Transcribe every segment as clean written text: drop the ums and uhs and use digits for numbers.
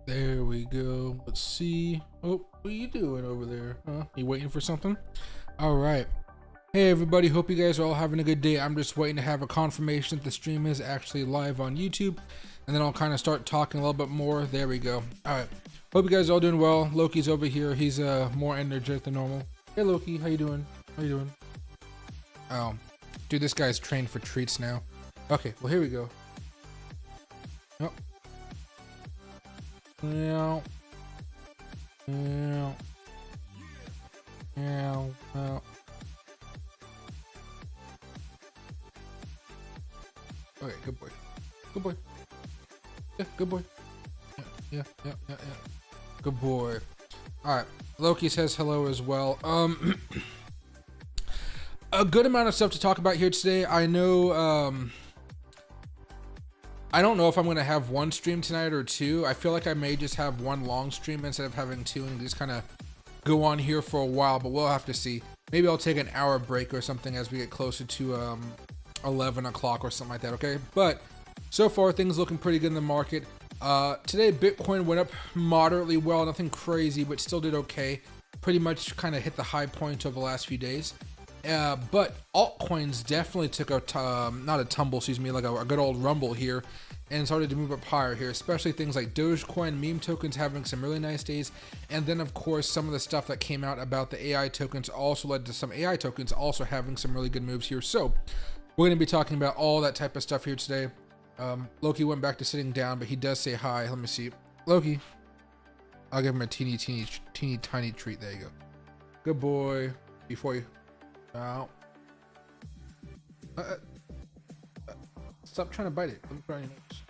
There we go. Let's see. Oh, what are you doing over there? Huh? You waiting for something? All right. Hey everybody, hope you guys are all having a good day. I'm just waiting to have a confirmation that the stream is actually live on YouTube, and then I'll kind of start talking a little bit more. There we go. All right. Hope you guys are all doing well. Loki's over here. He's more energetic than normal. Hey Loki, how you doing? How you doing? Oh, dude, this guy's trained for treats now. Okay, well here we go. Oh. Yeah. Yeah. Yeah. Yeah. Okay, good boy. Good boy. Yeah, good boy. Yeah. Good boy. Alright. Loki says hello as well. A good amount of stuff to talk about here today. I know, I don't know if I'm going to have one stream tonight or two. I feel like I may just have one long stream instead of having two and just kind of go on here for a while, but we'll have to see. Maybe I'll take an hour break or something as we get closer to, 11 o'clock or something like that, okay? But so far things looking pretty good in the market. Today Bitcoin went up moderately well, nothing crazy, but still did okay. Pretty much kind of hit the high point over the last few days. But altcoins definitely took a not a tumble, excuse me, like a good old rumble here, and started to move up higher here, especially things like Dogecoin, meme tokens having some really nice days. And then of course some of the stuff that came out about the AI tokens also led to some AI tokens also having some really good moves here. So we're going to be talking about all that type of stuff here today. Loki went back to sitting down, but he does say hi. Let me see. Loki. I'll give him a teeny tiny treat. There you go. Good boy. Before you... Ow. Stop trying to bite it. Let me try your nose.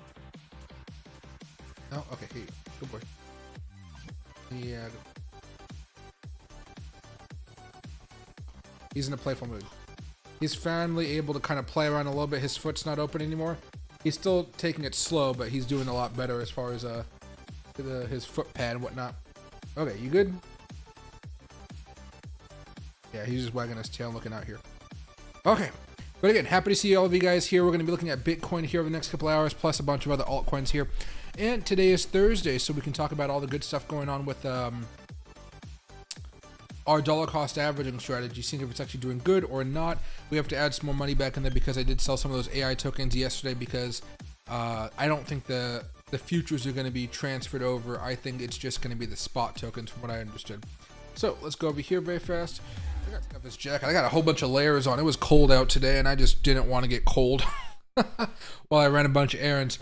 No? Okay, here you go. Good boy. Yeah, good. He's in a playful mood. He's finally able to kind of play around a little bit. His foot's not open anymore. He's still taking it slow, but he's doing a lot better as far as his foot pad and whatnot. Okay, you good? Yeah, he's just wagging his tail and looking out here. Okay, but again, happy to see all of you guys here. We're going to be looking at Bitcoin here over the next couple hours, plus a bunch of other altcoins here. And today is Thursday, so we can talk about all the good stuff going on with our dollar cost averaging strategy, seeing if it's actually doing good or not. We have to add some more money back in there because I did sell some of those AI tokens yesterday because I don't think the futures are going to be transferred over. I think it's just going to be the spot tokens from what I understood. So let's go over here very fast. I got to have this jacket. I got a whole bunch of layers on. It was cold out today and I just didn't want to get cold while I ran a bunch of errands.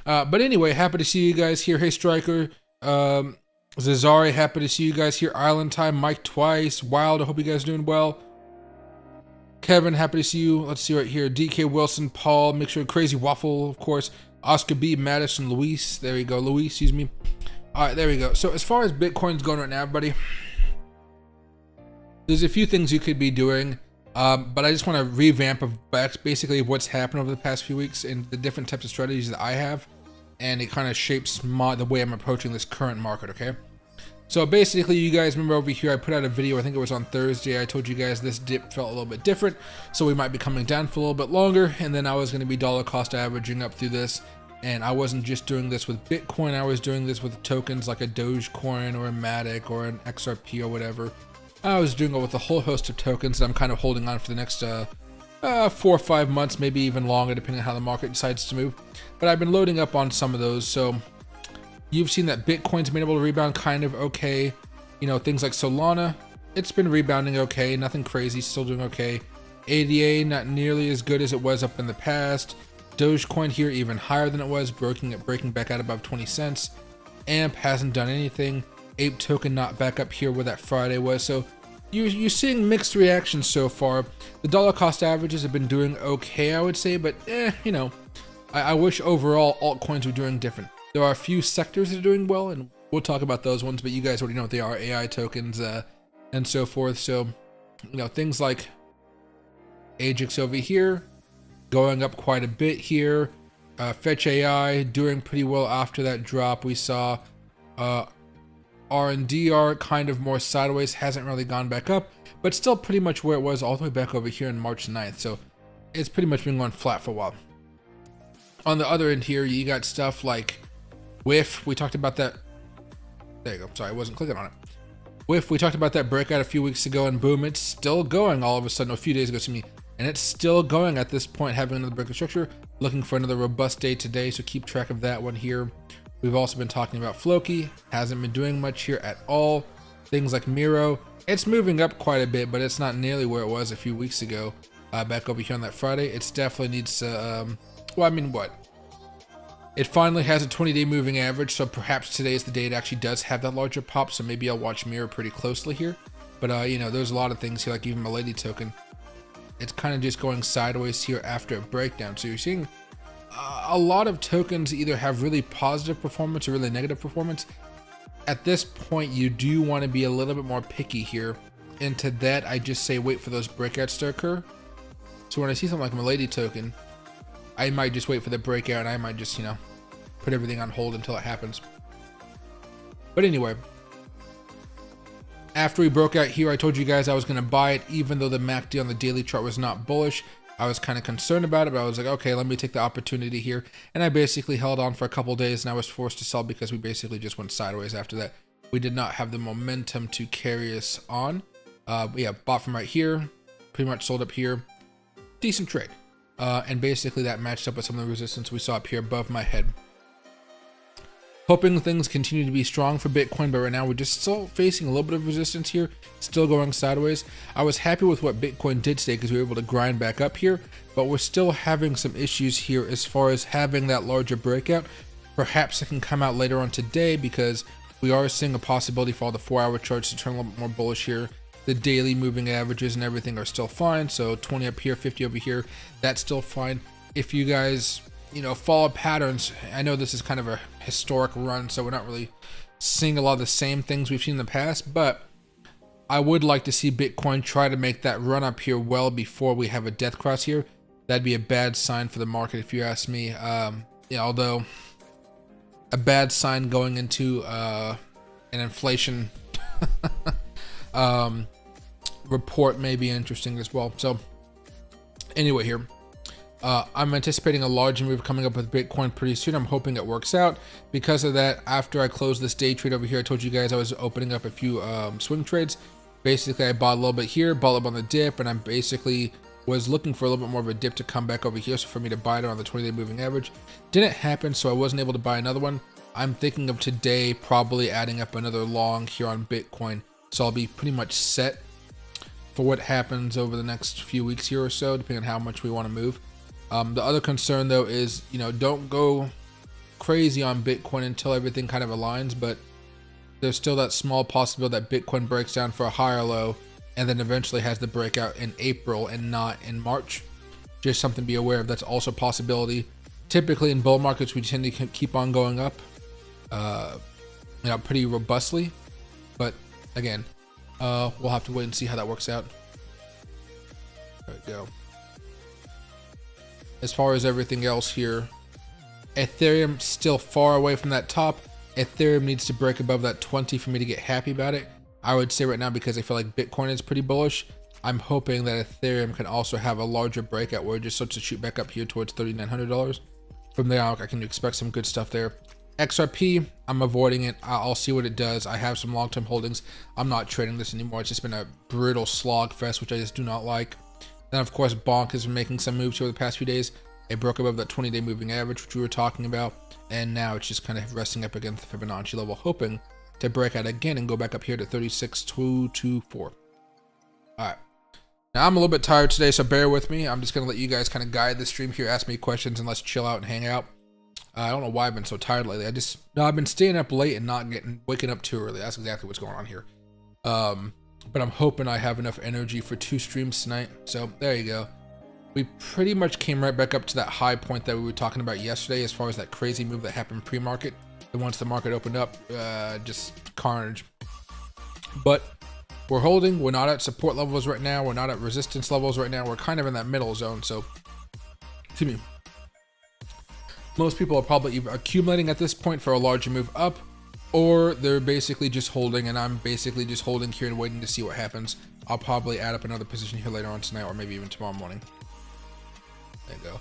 But anyway, happy to see you guys here. Hey Striker. Zazari, happy to see you guys here. Island Time, Mike twice. Wild, I hope you guys are doing well. Kevin, happy to see you. Let's see right here. DK Wilson, Paul, make sure Crazy Waffle, of course. Oscar B, Madison, Luis. There you go, Luis, excuse me. All right, there we go. So as far as Bitcoin's going right now, everybody, there's a few things you could be doing, but I just want to revamp of basically what's happened over the past few weeks and the different types of strategies that I have. And it kind of shapes the way I'm approaching this current market, okay? So basically, you guys remember over here, I put out a video, I think it was on Thursday, I told you guys this dip felt a little bit different, so we might be coming down for a little bit longer, and then I was going to be dollar cost averaging up through this, and I wasn't just doing this with Bitcoin, I was doing this with tokens like a Dogecoin or a Matic or an XRP or whatever. I was doing it with a whole host of tokens that I'm kind of holding on for the next 4 or 5 months, maybe even longer, depending on how the market decides to move. But I've been loading up on some of those, so you've seen that Bitcoin's been able to rebound kind of okay. You know, things like Solana, it's been rebounding okay, nothing crazy, still doing okay. ADA, not nearly as good as it was up in the past. Dogecoin here even higher than it was, breaking back out above 20 cents. AMP hasn't done anything. Ape token not back up here where that Friday was, so you're seeing mixed reactions so far. The dollar cost averages have been doing okay, I would say, but you know, I wish overall altcoins were doing different. There are a few sectors that are doing well, and we'll talk about those ones, but you guys already know what they are, AI tokens and so forth. So, you know, things like Ajax over here, going up quite a bit here. Fetch AI doing pretty well after that drop we saw. RNDR kind of more sideways, hasn't really gone back up, but still pretty much where it was all the way back over here on March 9th. So it's pretty much been going flat for a while. On the other end here, you got stuff like WIF. We talked about that There you go. Sorry, I wasn't clicking on it. We talked about that breakout a few weeks ago, and boom, it's still going all of a sudden, a few days ago to me, and it's still going at this point, having another breakout structure, looking for another robust day today, so keep track of that one here. We've also been talking about Floki, hasn't been doing much here at all. Things like Miro, it's moving up quite a bit, but it's not nearly where it was a few weeks ago, back over here on that Friday. It's definitely needs to, well, I mean, what? It finally has a 20-day moving average, so perhaps today is the day it actually does have that larger pop, so maybe I'll watch Mirror pretty closely here. But, you know, there's a lot of things here, like even my Lady token. It's kind of just going sideways here after a breakdown. So you're seeing a lot of tokens either have really positive performance or really negative performance. At this point, you do want to be a little bit more picky here. And to that, I just say wait for those breakouts to occur. So when I see something like my Lady token, I might just wait for the breakout, and I might just, you know, put everything on hold until it happens. But anyway, after we broke out here, I told you guys I was going to buy it, even though the MACD on the daily chart was not bullish. I was kind of concerned about it, but I was like, okay, let me take the opportunity here. And I basically held on for a couple days, and I was forced to sell because we basically just went sideways after that. We did not have the momentum to carry us on. Yeah, bought from right here, pretty much sold up here. Decent trade. And basically that matched up with some of the resistance we saw up here above my head. Hoping things continue to be strong for Bitcoin, but right now we're just still facing a little bit of resistance here, still going sideways. I was happy with what Bitcoin did today because we were able to grind back up here, but we're still having some issues here as far as having that larger breakout. Perhaps it can come out later on today because we are seeing a possibility for all the 4-hour charts to turn a little bit more bullish here. The daily moving averages and everything are still fine. So 20 up here, 50 over here, that's still fine. If you guys, you know, follow patterns, I know this is kind of a historic run, so we're not really seeing a lot of the same things we've seen in the past, but I would like to see Bitcoin try to make that run up here well before we have a death cross here. That'd be a bad sign for the market if you ask me. Yeah, although a bad sign going into an inflation report may be interesting as well. So anyway here, I'm anticipating a large move coming up with Bitcoin pretty soon. I'm hoping it works out. Because of that, after I close this day trade over here, I told you guys I was opening up a few swing trades. Basically, I bought a little bit here, bought a little bit on the dip, and I basically was looking for a little bit more of a dip to come back over here, so for me to buy it on the 20-day moving average. Didn't happen, so I wasn't able to buy another one. I'm thinking of today probably adding up another long here on Bitcoin. So I'll be pretty much set for what happens over the next few weeks here or so, depending on how much we want to move. The other concern though is, you know, don't go crazy on Bitcoin until everything kind of aligns, but there's still that small possibility that Bitcoin breaks down for a higher low and then eventually has the breakout in April and not in March. Just something to be aware of. That's also a possibility. Typically in bull markets, we tend to keep on going up, you know, pretty robustly, but again, we'll have to wait and see how that works out. There we go. As far as everything else here, Ethereum still far away from that top. Ethereum needs to break above that 20 for me to get happy about it. I would say right now, because I feel like Bitcoin is pretty bullish, I'm hoping that Ethereum can also have a larger breakout where it just starts to shoot back up here towards $3,900. From there, I can expect some good stuff there. XRP, I'm avoiding it. I'll see what it does. I have some long-term holdings. I'm not trading this anymore. It's just been a brutal slog fest, which I just do not like. Then, of course, Bonk has been making some moves here over the past few days. It broke above that 20-day moving average, which we were talking about. And now it's just kind of resting up against the Fibonacci level, hoping to break out again and go back up here to 36,224. All right. Now, I'm a little bit tired today, so bear with me. I'm just going to let you guys kind of guide the stream here, ask me questions, and let's chill out and hang out. I don't know why I've been so tired lately. I've been staying up late and waking up too early. That's exactly what's going on here. But I'm hoping I have enough energy for 2 streams tonight. So there you go. We pretty much came right back up to that high point that we were talking about yesterday as far as that crazy move that happened pre-market. And once the market opened up, just carnage. But we're holding. We're not at support levels right now. We're not at resistance levels right now. We're kind of in that middle zone. So, excuse me. Most people are probably either accumulating at this point for a larger move up, or they're basically just holding, and I'm basically just holding here and waiting to see what happens. I'll probably add up another position here later on tonight, or maybe even tomorrow morning. There you go.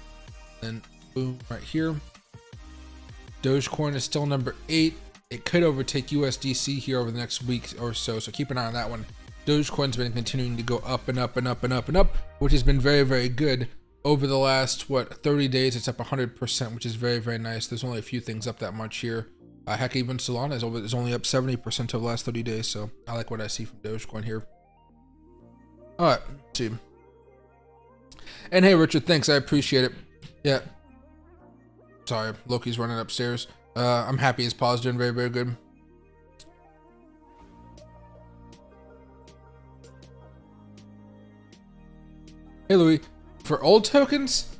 Then boom, right here. Dogecoin is still number 8. It could overtake USDC here over the next week or so. So keep an eye on that one. Dogecoin's been continuing to go up and up and up and up and up, which has been very, very good. Over the last, 30 days, it's up 100%, which is very, very nice. There's only a few things up that much here. Heck, even Solana is only up 70% over the last 30 days. So I like what I see from Dogecoin here. All right, let's see. And hey, Richard, thanks. I appreciate it. Yeah. Sorry, Loki's running upstairs. I'm happy his paw's doing very, very good. Hey, Louis. For old tokens,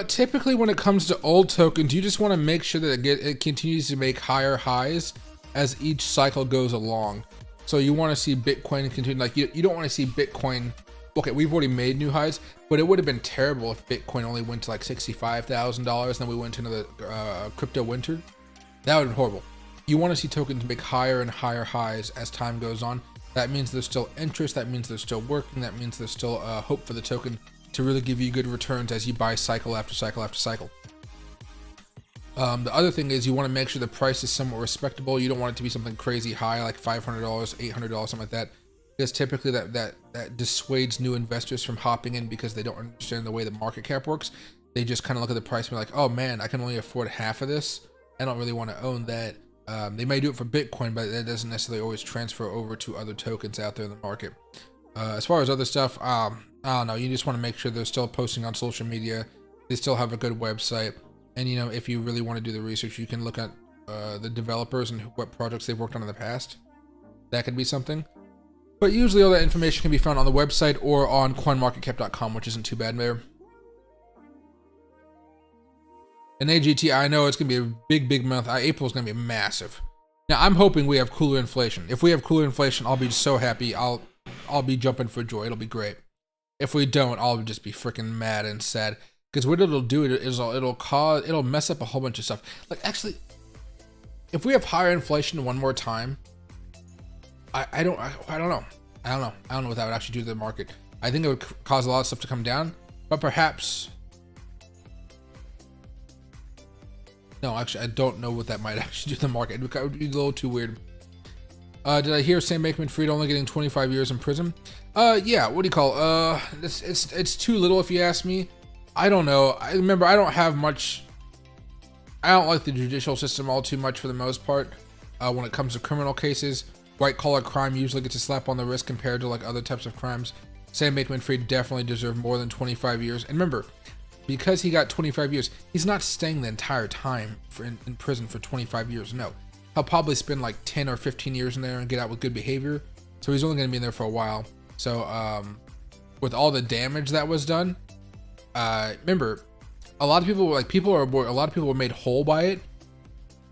typically when it comes to old tokens, you just want to make sure that it continues to make higher highs as each cycle goes along. So you want to see Bitcoin continue, like you don't want to see Bitcoin. Okay, we've already made new highs, but it would have been terrible if Bitcoin only went to like $65,000, then we went to another crypto winter. That would have been horrible. You want to see tokens make higher and higher highs as time goes on. That means there's still interest. That means there's still working. That means there's still hope for the token to really give you good returns as you buy cycle after cycle after cycle. The other thing is you want to make sure the price is somewhat respectable. You don't want it to be something crazy high like $500, $800, something like that. Because typically that dissuades new investors from hopping in because they don't understand the way the market cap works. They just kind of look at the price and be like, oh man, I can only afford half of this. I don't really want to own that. They may do it for Bitcoin, but that doesn't necessarily always transfer over to other tokens out there in the market. As far as other stuff, I don't know. You just want to make sure they're still posting on social media. They still have a good website. And, you know, if you really want to do the research, you can look at the developers and what projects they've worked on in the past. That could be something. But usually all that information can be found on the website or on coinmarketcap.com, which isn't too bad there. And AGT, I know it's going to be a big, big month. April is going to be massive. Now, I'm hoping we have cooler inflation. If we have cooler inflation, I'll be so happy. I'll be jumping for joy. It'll be great. If we don't, I'll just be freaking mad and sad. Because what it'll do is it'll mess up a whole bunch of stuff. Like, actually, if we have higher inflation one more time, I don't know. I don't know what that would actually do to the market. I think it would cause a lot of stuff to come down, but perhaps. No, actually, I don't know what that might actually do to the market. It would be a little too weird. Did I hear Sam Bankman-Fried only getting 25 years in prison? Yeah. What do you call? It's too little if you ask me. I don't know. I remember I don't have much. I don't like the judicial system all too much for the most part. When it comes to criminal cases, white collar crime usually gets a slap on the wrist compared to like other types of crimes. Sam Bankman-Fried definitely deserved more than 25 years. And remember, because he got 25 years, he's not staying the entire time in prison for 25 years. No, he'll probably spend like 10 or 15 years in there and get out with good behavior. So he's only going to be in there for a while. So with all the damage that was done, remember, a lot of people were made whole by it.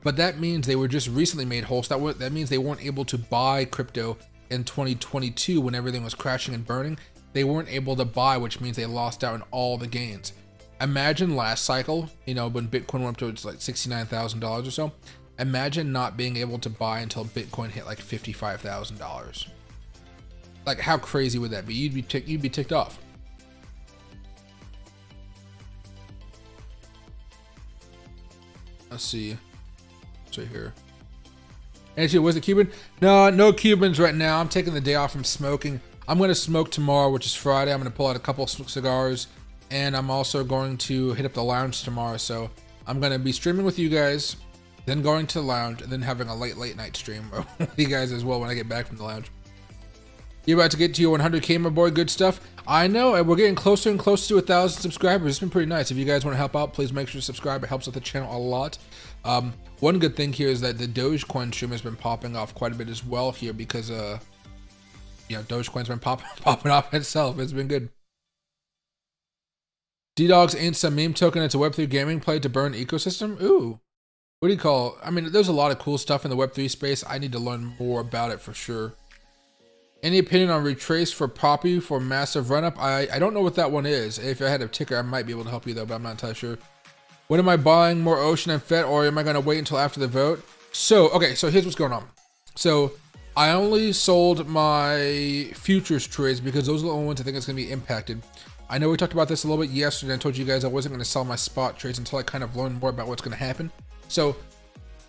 But that means they were just recently made whole. So that means they weren't able to buy crypto in 2022 when everything was crashing and burning. They weren't able to buy, which means they lost out on all the gains. Imagine last cycle, you know, when Bitcoin went up to like $69,000 or so. Imagine not being able to buy until Bitcoin hit like $55,000. Like, how crazy would that be? You'd be ticked off. Let's see. It's right here. Actually, was it Cuban? No Cubans right now. I'm taking the day off from smoking. I'm going to smoke tomorrow, which is Friday. I'm going to pull out a couple of cigars. And I'm also going to hit up the lounge tomorrow. So I'm going to be streaming with you guys, then going to the lounge, and then having a late night stream with you guys as well when I get back from the lounge. You're about to get to your 100K, my boy. Good stuff. I know, and we're getting closer and closer to 1,000 subscribers. It's been pretty nice. If you guys want to help out, please make sure to subscribe. It helps with the channel a lot. One good thing here is that the Dogecoin stream has been popping off quite a bit as well here because, Dogecoin's been popping off itself. It's been good. D-Dogs ain't some meme token. It's a Web3 gaming play to burn ecosystem. Ooh. What do you call? I mean, there's a lot of cool stuff in the Web3 space. I need to learn more about it for sure. Any opinion on retrace for Poppy for massive run-up? I don't know what that one is. If I had a ticker, I might be able to help you though, but I'm not entirely sure. When am I buying more Ocean and FET, or am I going to wait until after the vote? So here's what's going on. So I only sold my futures trades because those are the only ones I think it's going to be impacted. I know we talked about this a little bit yesterday. I told you guys I wasn't going to sell my spot trades until I kind of learned more about what's going to happen. So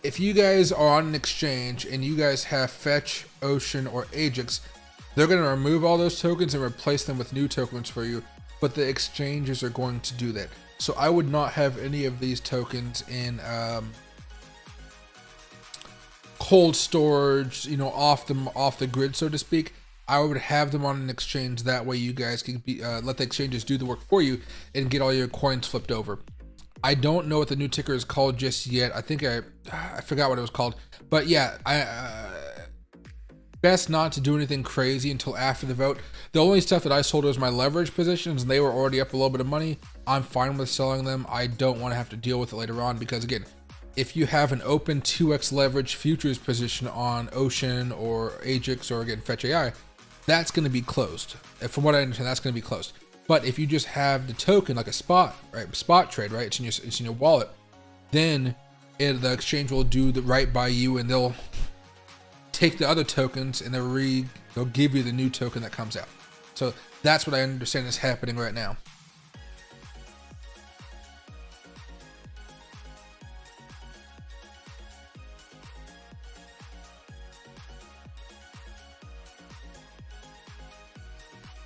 if you guys are on an exchange and you guys have Fetch, Ocean, or Ajax, they're going to remove all those tokens and replace them with new tokens for you, but the exchanges are going to do that. So I would not have any of these tokens in cold storage, you know, off the grid, so to speak. I would have them on an exchange. That way you guys can be, let the exchanges do the work for you and get all your coins flipped over. I don't know what the new ticker is called just yet. I think I forgot what it was called, but yeah, best not to do anything crazy until after the vote. The only stuff that I sold was my leverage positions, and they were already up a little bit of money. I'm fine with selling them. I don't want to have to deal with it later on, because again, if you have an open 2x leverage futures position on Ocean or Ajax or again Fetch AI, that's going to be closed. From what I understand, that's going to be closed. But if you just have the token like a spot, right, spot trade, right, it's in your wallet, then the exchange will do the right by you, and they'll take the other tokens and they'll give you the new token that comes out. So that's what I understand is happening right now.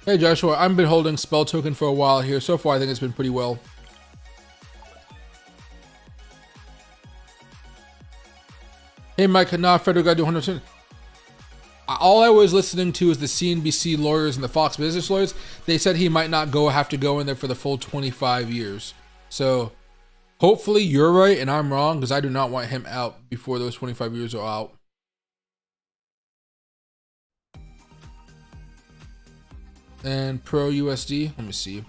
Hey Joshua, I've been holding Spell token for a while here. So far I think it's been pretty well. Hey Mike, nah, Federal got to do 100%. All I was listening to is the CNBC lawyers and the Fox Business lawyers. They said he might not have to go in there for the full 25 years. So hopefully you're right and I'm wrong, because I do not want him out before those 25 years are out. And Pro USD, let me see.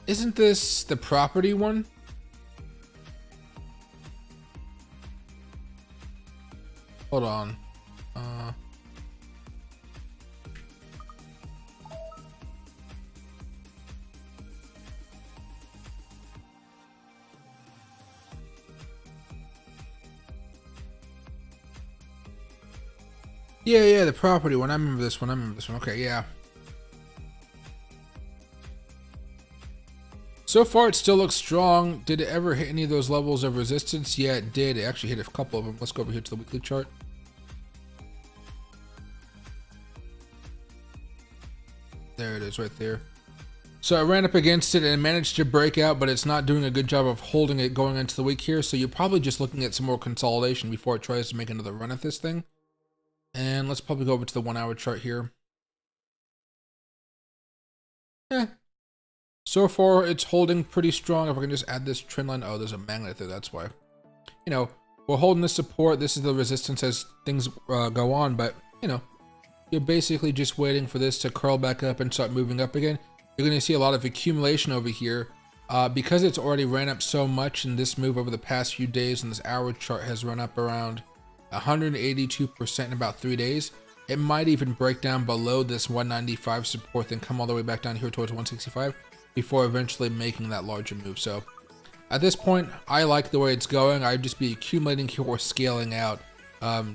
Isn't this the property one? Hold on. Yeah, the property one. I remember this one. Okay, yeah. So far, it still looks strong. Did it ever hit any of those levels of resistance? Yeah, it did. It actually hit a couple of them. Let's go over here to the weekly chart. There it is right there. So I ran up against it and managed to break out, but it's not doing a good job of holding it going into the week here. So you're probably just looking at some more consolidation before it tries to make another run at this thing. And let's probably go over to the 1 hour chart here. So far, it's holding pretty strong. If I can just add this trend line. Oh, there's a magnet there. That's why. You know, we're holding this support. This is the resistance as things go on. But, you know, you're basically just waiting for this to curl back up and start moving up again. You're going to see a lot of accumulation over here. Because it's already ran up so much in this move over the past few days, and this hour chart has run up around 182% in about 3 days. It might even break down below this 195 support, then come all the way back down here towards 165 before eventually making that larger move. So at this point, I like the way it's going. I'd just be accumulating here or scaling out.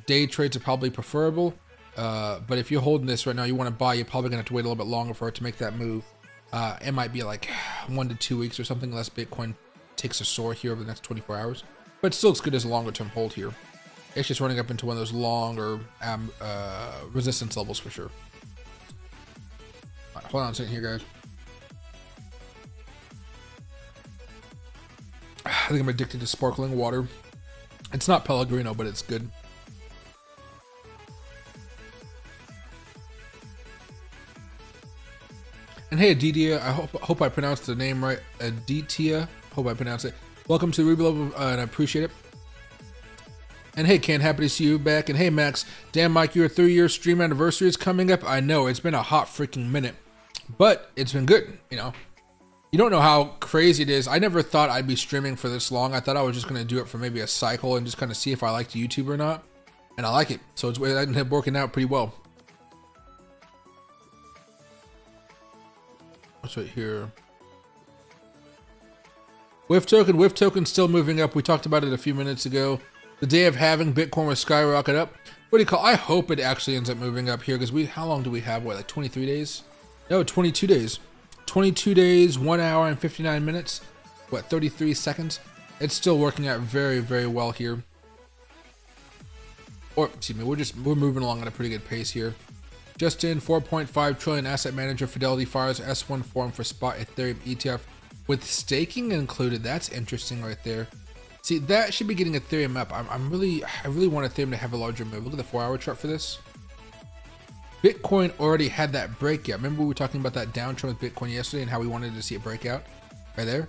Day trades are probably preferable, but if you're holding this right now, you want to buy, you're probably gonna have to wait a little bit longer for it to make that move. It might be like 1 to 2 weeks or something, unless Bitcoin takes a soar here over the next 24 hours. But it still looks good as a longer term hold here. It's just running up into one of those longer resistance levels for sure. Right, hold on a second here, guys. I think I'm addicted to sparkling water. It's not Pellegrino, but it's good. And hey, Aditia, I hope I pronounced the name right. Aditia, hope I pronounced it. Welcome to the Ruby Level, and I appreciate it. And hey, Ken, happy to see you back. And hey, Max, damn, Mike, your 3-year stream anniversary is coming up. I know, it's been a hot freaking minute, but it's been good, you know. You don't know how crazy it is. I never thought I'd be streaming for this long. I thought I was just going to do it for maybe a cycle and just kind of see if I liked YouTube or not. And I like it. So it's ended up working out pretty well. What's right here? Whiff token still moving up. We talked about it a few minutes ago. The day of having Bitcoin was skyrocket up. What do you call? I hope it actually ends up moving up here, because how long do we have? What, like 23 days? No, 22 days. 22 days, 1 hour and 59 minutes. What, 33 seconds? It's still working out very, very well here. Or, excuse me, we're moving along at a pretty good pace here. Just in, 4.5 trillion asset manager Fidelity fires S1 form for spot Ethereum ETF with staking included. That's interesting right there. See, that should be getting Ethereum up. I really want Ethereum to have a larger move. Look at the 4-hour chart for this. Bitcoin already had that breakout. Remember we were talking about that downtrend with Bitcoin yesterday and how we wanted to see it break out? Right there.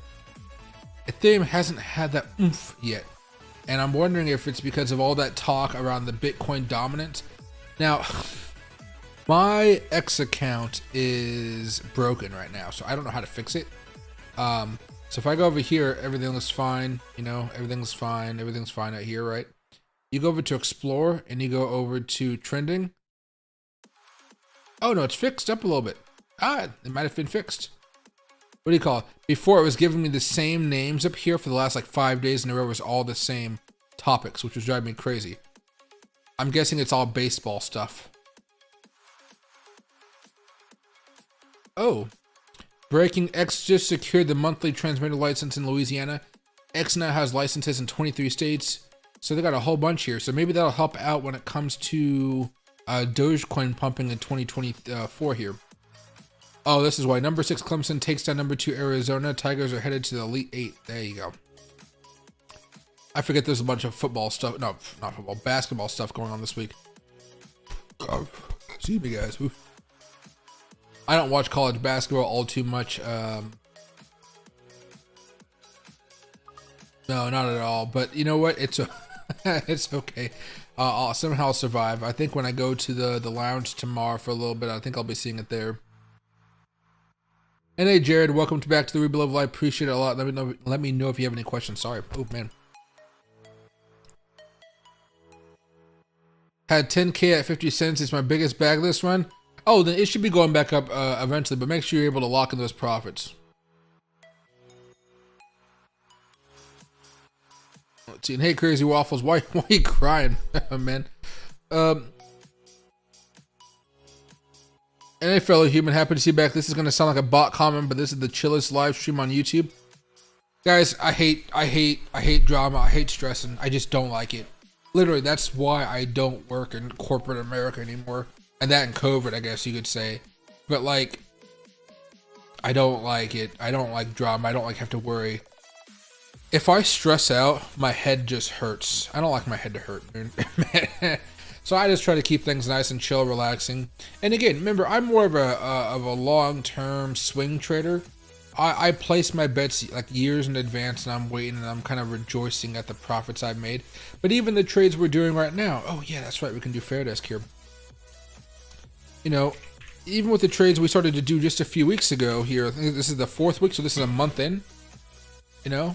Ethereum hasn't had that oomph yet. And I'm wondering if it's because of all that talk around the Bitcoin dominance. Now, my X account is broken right now, so I don't know how to fix it. So if I go over here, everything looks fine. You know, everything's fine. Everything's fine out here, right? You go over to Explore and you go over to Trending. Oh no, it's fixed up a little bit. Ah, it might have been fixed. What do you call it? Before it was giving me the same names up here for the last like 5 days in a row. It was all the same topics, which was driving me crazy. I'm guessing it's all baseball stuff. Oh, breaking. X just secured the monthly transmitter license in Louisiana. X now has licenses in 23 states. So they got a whole bunch here. So maybe that'll help out when it comes to Dogecoin pumping in 2024 here. Oh, this is why. Number 6 Clemson takes down number 2 Arizona. Tigers are headed to the Elite 8. There you go. I forget there's a bunch of football stuff. No, not football. Basketball stuff going on this week. Oh, excuse me, guys. Oof. I don't watch college basketball all too much. No, not at all. But you know what? It's it's okay. I'll somehow survive. I think when I go to the lounge tomorrow for a little bit, I think I'll be seeing it there. And hey, Jared, welcome back to the Ruby Love Live. Appreciate it a lot. Let me know if you have any questions. Sorry. Oh man. Had 10K at 50 cents. It's my biggest bag this run. Oh, then it should be going back up eventually, but make sure you're able to lock in those profits. Let's see. And hey, Crazy Waffles, why are you crying, man? And hey, fellow human, happy to see you back. This is gonna sound like a bot comment, but this is the chillest live stream on YouTube. Guys, I hate drama. I hate stressing. I just don't like it. Literally, that's why I don't work in corporate America anymore. And that in COVID, I guess you could say. But like, I don't like it. I don't like drama. I don't like have to worry. If I stress out, my head just hurts. I don't like my head to hurt, man. So I just try to keep things nice and chill, relaxing. And again, remember, I'm more of a long-term swing trader. I place my bets like years in advance, and I'm waiting, and I'm kind of rejoicing at the profits I've made. But even the trades we're doing right now, oh yeah, that's right, we can do fair desk here. You know, even with the trades we started to do just a few weeks ago here, I think this is the 4th week, so this is a month in. You know,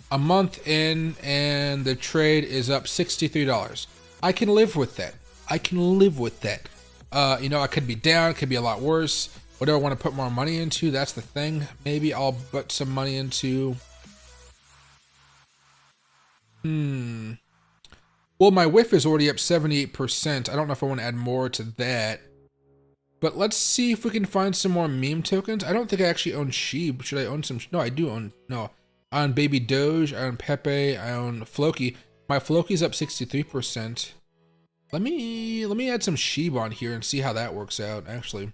a month in, and the trade is up $63. I can live with that. I can live with that. You know, I could be down, it could be a lot worse. Whatever I want to put more money into, that's the thing. Maybe I'll put some money into. Well, my whiff is already up 78%. I don't know if I want to add more to that. But let's see if we can find some more meme tokens. I don't think I actually own Sheeb. Should I own some? No, I do own. No, I own Baby Doge. I own Pepe. I own Floki. My Floki's up 63%. Let me add some Sheeb on here and see how that works out. Actually,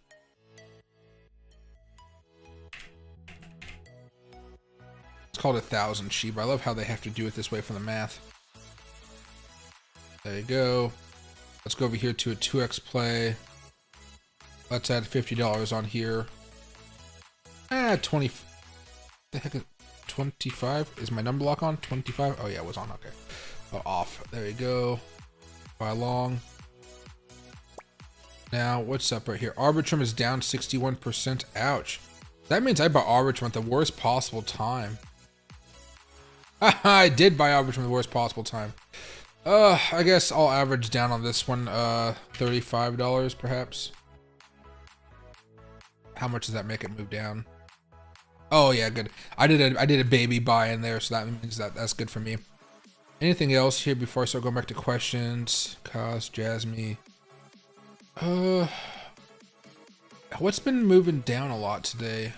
it's called 1,000 Sheeb. I love how they have to do it this way for the math. There you go. Let's go over here to a 2x play. Let's add $50 on here. 20. The heck is 25? Is my number lock on? 25? Oh yeah, it was on. Okay. Oh, off. There you go. Buy long. Now, what's up right here? Arbitrum is down 61%. Ouch. That means I bought Arbitrum at the worst possible time. I did buy Arbitrum at the worst possible time. I guess I'll average down on this one. $35 perhaps. How much does that make it move down? Oh yeah, good. I did a baby buy in there, so that means that's good for me. Anything else here before I start going back to questions? Cost, Jasmine. What's been moving down a lot today?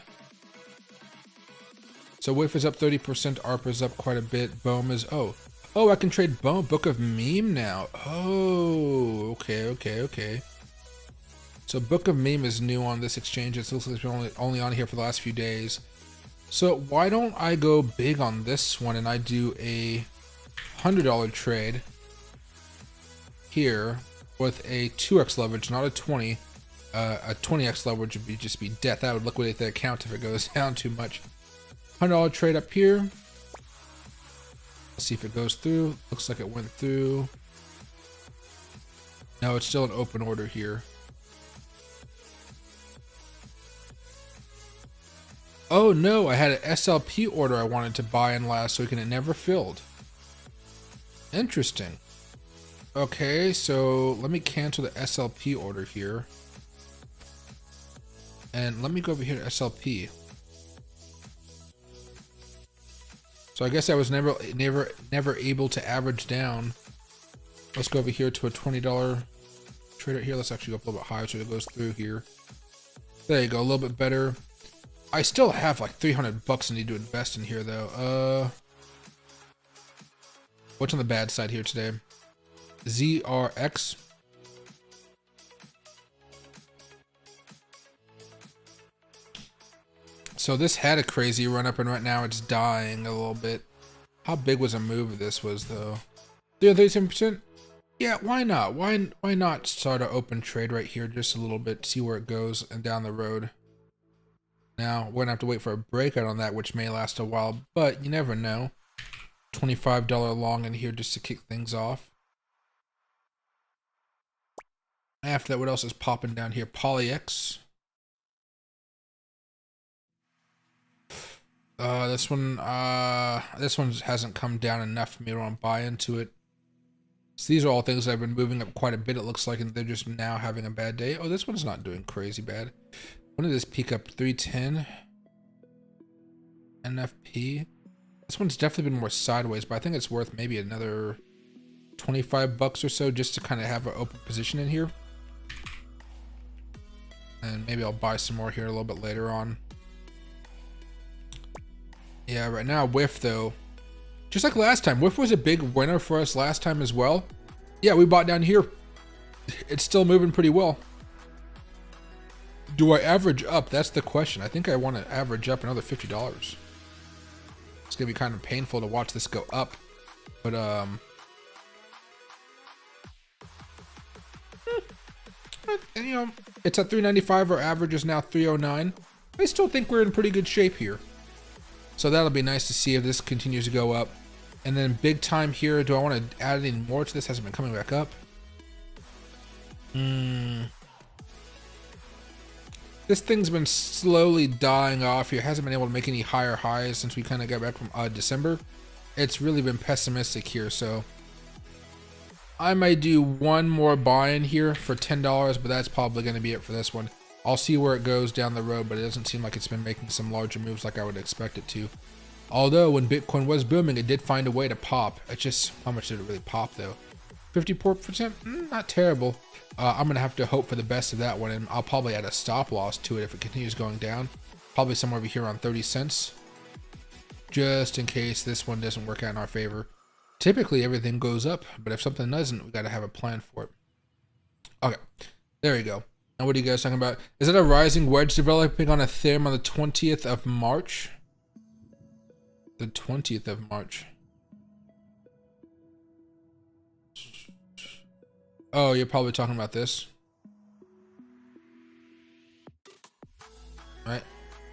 So WIF is up 30%, ARP is up quite a bit, BOOM is, oh, I can trade BOOM, Book of Meme now. Oh, okay. So Book of Meme is new on this exchange. It looks like it's been only on here for the last few days. So why don't I go big on this one and I do a $100 trade here with a 2x leverage, not a 20. A 20x leverage would just be death. That would liquidate the account if it goes down too much. $100 trade up here. Let's see if it goes through. Looks like it went through. No, it's still an open order here. Oh no, I had an SLP order I wanted to buy in last week and it never filled. Interesting. Okay, so let me cancel the SLP order here. And let me go over here to SLP. So I guess I was never able to average down. Let's go over here to a $20 trade right here. Let's actually go up a little bit higher so it goes through here. There you go, a little bit better. I still have like 300 bucks I need to invest in here though. What's on the bad side here today? ZRX. So this had a crazy run up and right now it's dying a little bit. How big was a move this was though? 37%? Yeah, why not? Why not start an open trade right here just a little bit, see where it goes and down the road. Now, we're gonna have to wait for a breakout on that, which may last a while, but you never know. $25 long in here just to kick things off. After that, what else is popping down here? PolyX. This one hasn't come down enough for me to want to buy into it. So these are all things that have been moving up quite a bit, it looks like, and they're just now having a bad day. Oh, this one's not doing crazy bad. When did this peak up? 310. NFP. This one's definitely been more sideways, but I think it's worth maybe another 25 bucks or so just to kind of have an open position in here. And maybe I'll buy some more here a little bit later on. Yeah, right now, WIF though, just like last time, WIF was a big winner for us last time as well. Yeah, we bought down here. It's still moving pretty well. Do I average up? That's the question. I think I want to average up another $50. It's gonna be kind of painful to watch this go up, but you know, it's at 395. Our average is now 309. I still think we're in pretty good shape here. So that'll be nice to see if this continues to go up. And then big time here. Do I want to add any more to this? Hasn't been coming back up. This thing's been slowly dying off here. Hasn't been able to make any higher highs since we kind of got back from December. It's really been pessimistic here. So I might do one more buy in here for $10, but that's probably going to be it for this one. I'll see where it goes down the road, but it doesn't seem like it's been making some larger moves like I would expect it to. Although when Bitcoin was booming, it did find a way to pop. It's just, how much did it really pop though? 54%? Not terrible. I'm going to have to hope for the best of that one, and I'll probably add a stop loss to it if it continues going down. Probably somewhere over here on 30 cents. Just in case this one doesn't work out in our favor. Typically everything goes up, but if something doesn't, we got to have a plan for it. Okay, there you go. Now what are you guys talking about? Is it a rising wedge developing on Ethereum on the 20th of March? The 20th of March. Oh, you're probably talking about this. Right?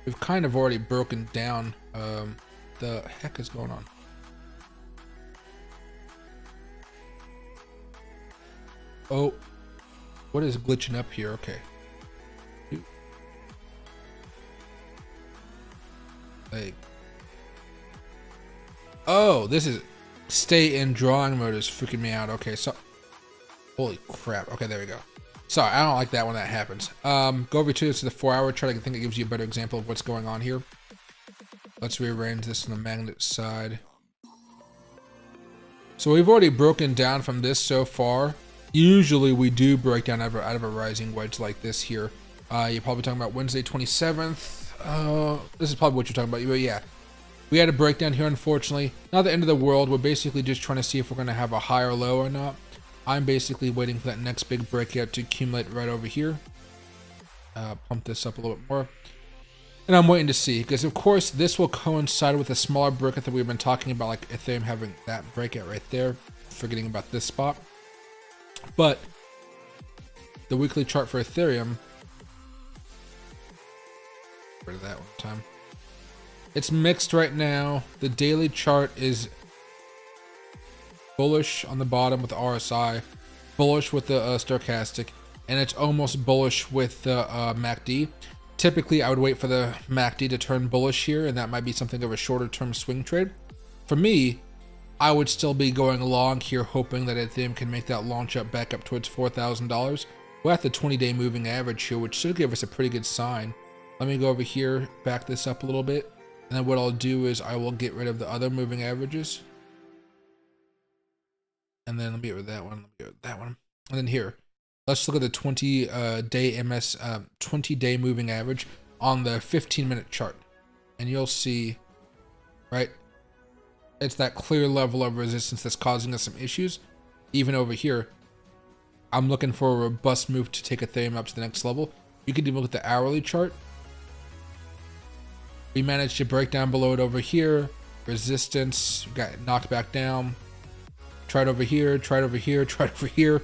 We've kind of already broken down. The heck is going on? Oh. What is glitching up here? Okay. Like, oh, this is stay in drawing mode is freaking me out. Okay, so holy crap. Okay, there we go. Sorry, I don't like that when that happens. Go over to the 4-hour chart. I think it gives you a better example of what's going on here. Let's rearrange this on the magnet side. So we've already broken down from this so far. Usually we do break down out of a rising wedge like this here. You're probably talking about Wednesday 27th. This is probably what you're talking about. But yeah, we had a breakdown here, unfortunately. Not the end of the world. We're basically just trying to see if we're going to have a higher low or not. I'm basically waiting for that next big breakout to accumulate right over here. Pump this up a little bit more. And I'm waiting to see, because of course this will coincide with a smaller breakout that we've been talking about, like Ethereum having that breakout right there. Forgetting about this spot. But the weekly chart for Ethereum, rid of that one time. It's mixed right now. The daily chart is bullish on the bottom with the RSI, bullish with the stochastic, and it's almost bullish with the MACD. Typically, I would wait for the MACD to turn bullish here, and that might be something of a shorter term swing trade. For me, I would still be going long here, hoping that Ethereum can make that launch up back up towards $4,000. We're at the 20-day moving average here, which should give us a pretty good sign. Let me go over here, back this up a little bit, and then what I'll do is I will get rid of the other moving averages. And then let me get rid of that one, let me get rid of that one. And then here, let's look at the 20-day moving average on the 15-minute chart. And you'll see, right, it's that clear level of resistance that's causing us some issues. Even over here, I'm looking for a robust move to take Ethereum up to the next level. You can even look at the hourly chart. We managed to break down below it over here. Resistance, got knocked back down. Tried over here, tried over here, tried over here.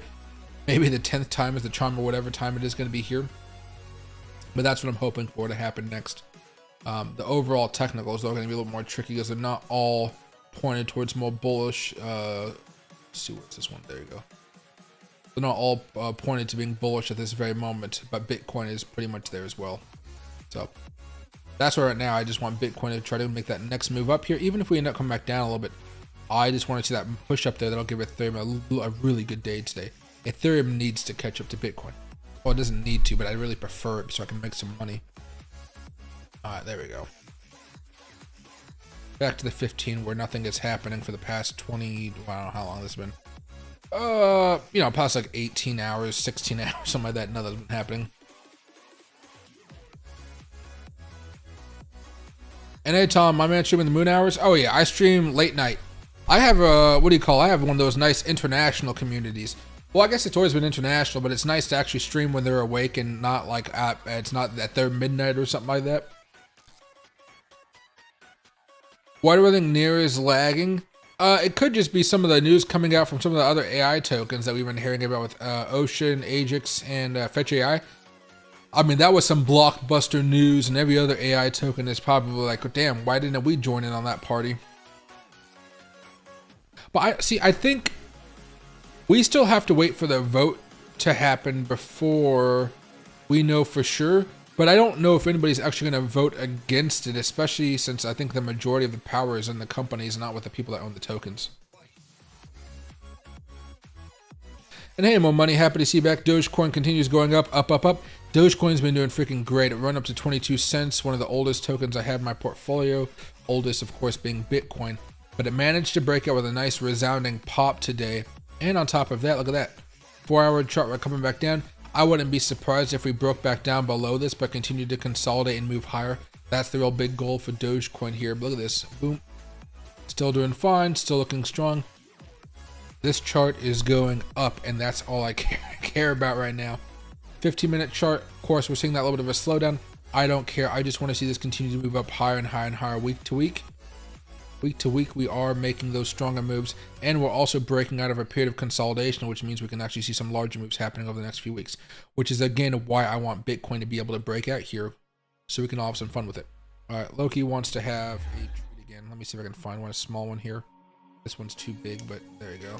Maybe the 10th time is the charm, or whatever time it is going to be here. But that's what I'm hoping for to happen next. The overall technicals are going to be a little more tricky because they're not all pointed towards more bullish. Let's see, what's this one? There you go. They're not all pointed to being bullish at this very moment, but Bitcoin is pretty much there as well. So that's where right now I just want Bitcoin to try to make that next move up here. Even if we end up coming back down a little bit, I just want to see that push up there. That'll give Ethereum a really good day today. Ethereum needs to catch up to Bitcoin. Well, it doesn't need to, but I really prefer it so I can make some money. All right, there we go. Back to the 15 where nothing is happening for the past 20, I don't know how long this has been. You know, past like 18 hours, 16 hours, something like that. Nothing's been happening. And hey, Tom, my man streaming the moon hours. Oh yeah, I stream late night. I have what do you call? I have one of those nice international communities. Well, I guess it's always been international, but it's nice to actually stream when they're awake and not like it's not at their midnight or something like that. Why do I think Near is lagging? It could just be some of the news coming out from some of the other AI tokens that we've been hearing about with Ocean, Ajax, and Fetch AI. I mean, that was some blockbuster news, and every other AI token is probably like, damn, why didn't we join in on that party? But I think we still have to wait for the vote to happen before we know for sure. But I don't know if anybody's actually going to vote against it, especially since I think the majority of the power is in the companies, not with the people that own the tokens. And hey, more money, happy to see you back. Dogecoin continues going up, up, up, up. Dogecoin's been doing freaking great. It run up to 22 cents, one of the oldest tokens I have in my portfolio. Oldest, of course, being Bitcoin. But it managed to break out with a nice resounding pop today. And on top of that, look at that. 4-hour chart, we're coming back down. I wouldn't be surprised if we broke back down below this, but continued to consolidate and move higher. That's the real big goal for Dogecoin here. But look at this. Boom. Still doing fine. Still looking strong. This chart is going up, and that's all I care about right now. 15-minute chart. Of course, we're seeing that little bit of a slowdown. I don't care. I just want to see this continue to move up higher and higher and higher week to week. Week to week, we are making those stronger moves, and we're also breaking out of a period of consolidation, which means we can actually see some larger moves happening over the next few weeks, which is, again, why I want Bitcoin to be able to break out here so we can all have some fun with it. All right, Loki wants to have a treat again. Let me see if I can find one, a small one here. This one's too big, but there you go.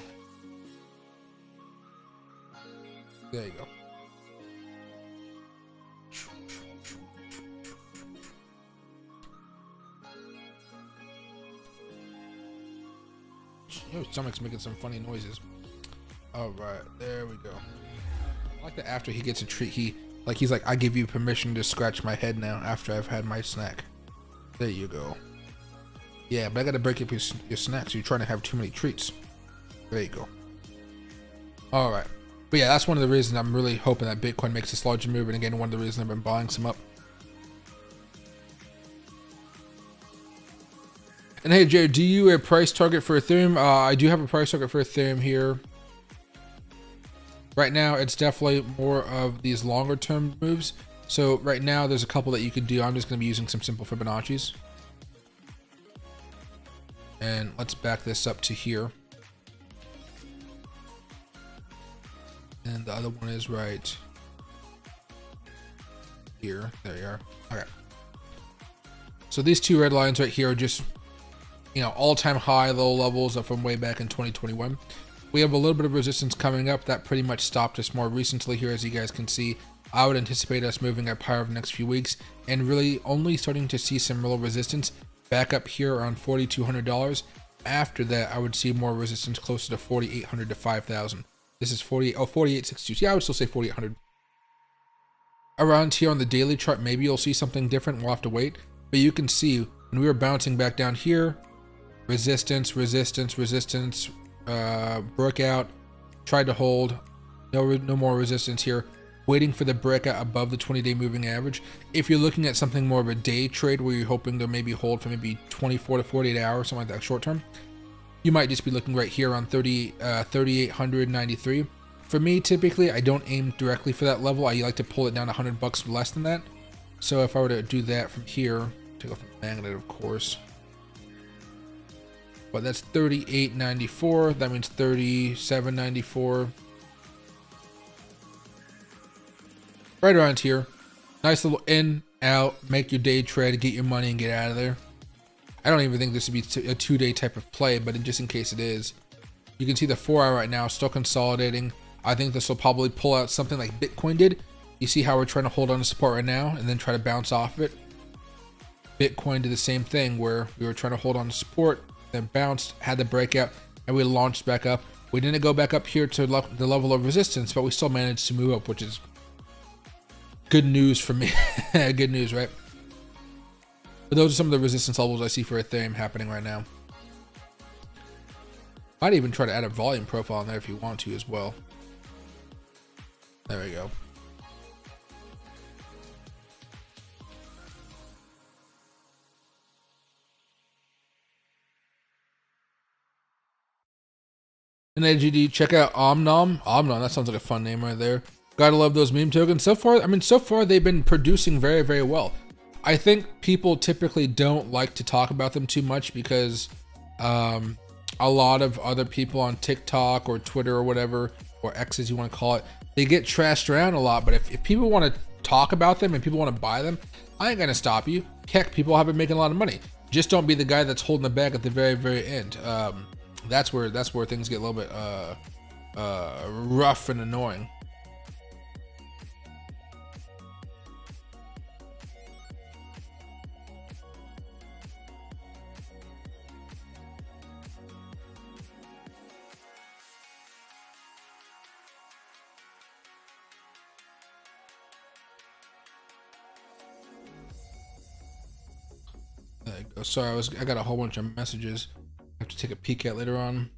There you go. Your stomach's making some funny noises. All right, there we go. I like that after he gets a treat, he's like, I give you permission to scratch my head now after I've had my snack. There you go. Yeah, but I gotta break up your snacks. You're trying to have too many treats. There you go. All right. But yeah, that's one of the reasons I'm really hoping that Bitcoin makes this larger move. And again, one of the reasons I've been buying some up. And hey, Jay, do you a price target for Ethereum? I do have a price target for Ethereum here. Right now, it's definitely more of these longer term moves. So right now, there's a couple that you could do. I'm just going to be using some simple Fibonacci's. And let's back this up to here. And the other one is right here. There you are. Okay. So these two red lines right here are just, you know, all-time high, low levels from way back in 2021. We have a little bit of resistance coming up. That pretty much stopped us more recently here, as you guys can see. I would anticipate us moving up higher over the next few weeks and really only starting to see some real resistance back up here around $4,200. After that, I would see more resistance closer to 4,800 to 5,000. This is 48.62. Yeah, I would still say 4,800. Around here on the daily chart, maybe you'll see something different. We'll have to wait. But you can see when we were bouncing back down here, resistance, resistance, resistance, broke out, tried to hold, no more resistance here, waiting for the breakout above the 20-day moving average. If you're looking at something more of a day trade where you're hoping to maybe hold for maybe 24 to 48 hours, something like that short term, you might just be looking right here on 3,893. For me, typically, I don't aim directly for that level. I like to pull it down $100 less than that. So if I were to do that from here, take off the magnet, of course. But that's 38.94. That means 37.94. Right around here. Nice little in, out, make your day trade, get your money and get out of there. I don't even think this would be a 2-day type of play, but just in case it is. You can see the 4-hour right now still consolidating. I think this will probably pull out something like Bitcoin did. You see how we're trying to hold on to support right now and then try to bounce off of it. Bitcoin did the same thing where we were trying to hold on to support, then bounced, had the breakout, and we launched back up. We didn't go back up here to the level of resistance, but we still managed to move up, which is good news for me. Good news, right? But those are some of the resistance levels I see for Ethereum happening right now. Might even try to add a volume profile on there if you want to as well. There we go. And AGD, check out Omnom. Omnom, that sounds like a fun name right there. Gotta love those meme tokens. So far, so far they've been producing very, very well. I think people typically don't like to talk about them too much because a lot of other people on TikTok or Twitter or whatever, or X as you want to call it, they get trashed around a lot. But if people want to talk about them and people want to buy them, I ain't gonna stop you. Heck, people have been making a lot of money. Just don't be the guy that's holding the bag at the very, very end. That's where things get a little bit rough and annoying. There you go. Sorry, I got a whole bunch of messages I have to take a peek at later on.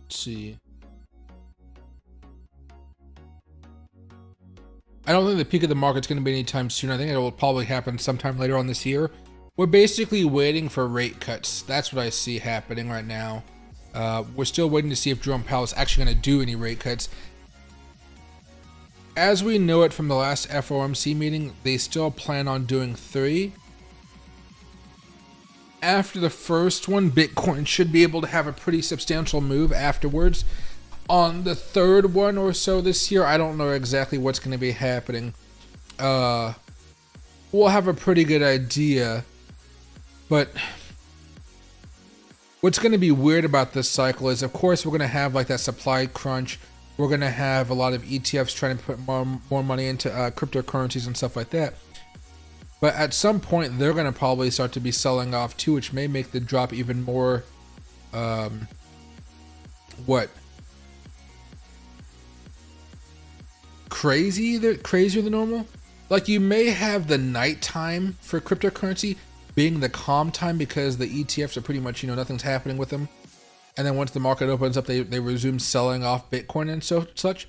Let's see. I don't think the peak of the market's going to be anytime soon. I think it will probably happen sometime later on this year. We're basically waiting for rate cuts. That's what I see happening right now. We're still waiting to see if Jerome Powell is actually going to do any rate cuts. As we know it from the last FOMC meeting, they still plan on doing 3. After the first one, Bitcoin should be able to have a pretty substantial move afterwards. On the third one or so this year, I don't know exactly what's going to be happening. We'll have a pretty good idea. But what's going to be weird about this cycle is, of course, we're going to have like that supply crunch. We're going to have a lot of ETFs trying to put more money into cryptocurrencies and stuff like that. But at some point, they're going to probably start to be selling off too, which may make the drop even more, crazier than normal. Like, you may have the nighttime for cryptocurrency being the calm time because the ETFs are pretty much, nothing's happening with them. and then once the market opens up, they resume selling off Bitcoin and such.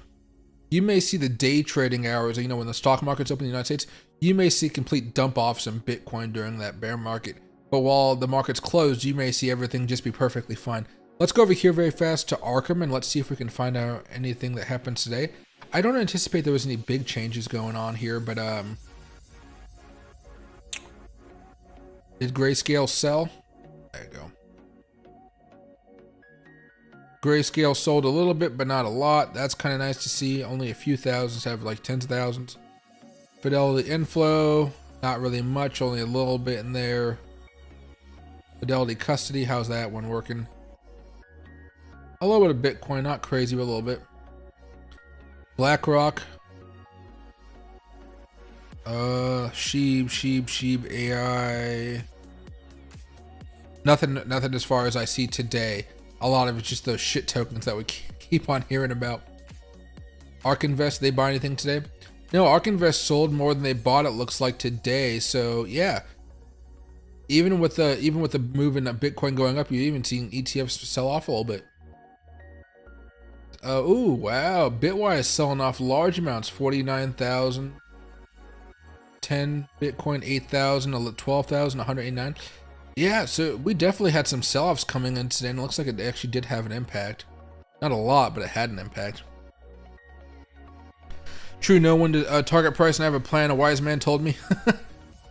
You may see the day trading hours, you know, when the stock market's open in the United States, you may see complete dump offs in Bitcoin during that bear market. But while the market's closed, you may see everything just be perfectly fine. Let's go over here very fast to Arkham and let's see if we can find out anything that happens today. I don't anticipate there was any big changes going on here, but did Grayscale sell? There you go. Grayscale sold a little bit, but not a lot. That's kind of nice to see. Only a few thousands, have like tens of thousands. Fidelity inflow, not really much, only a little bit in there. Fidelity custody, how's that one working? A little bit of Bitcoin, not crazy, but a little bit. BlackRock. Sheep, AI. Nothing as far as I see today. A lot of it's just those shit tokens that we keep on hearing about. ARK Invest, they buy anything today? No, ARK Invest sold more than they bought, it looks like today. So yeah, even with the move in Bitcoin going up, you're even seeing ETFs sell off a little bit. Ooh, wow, Bitwise is selling off large amounts, 49,000, 10 Bitcoin, 8,000, 12,000, 189. Yeah, so we definitely had some sell-offs coming in today, and it looks like it actually did have an impact. Not a lot, but it had an impact. True, no one to target price and I have a plan, a wise man told me.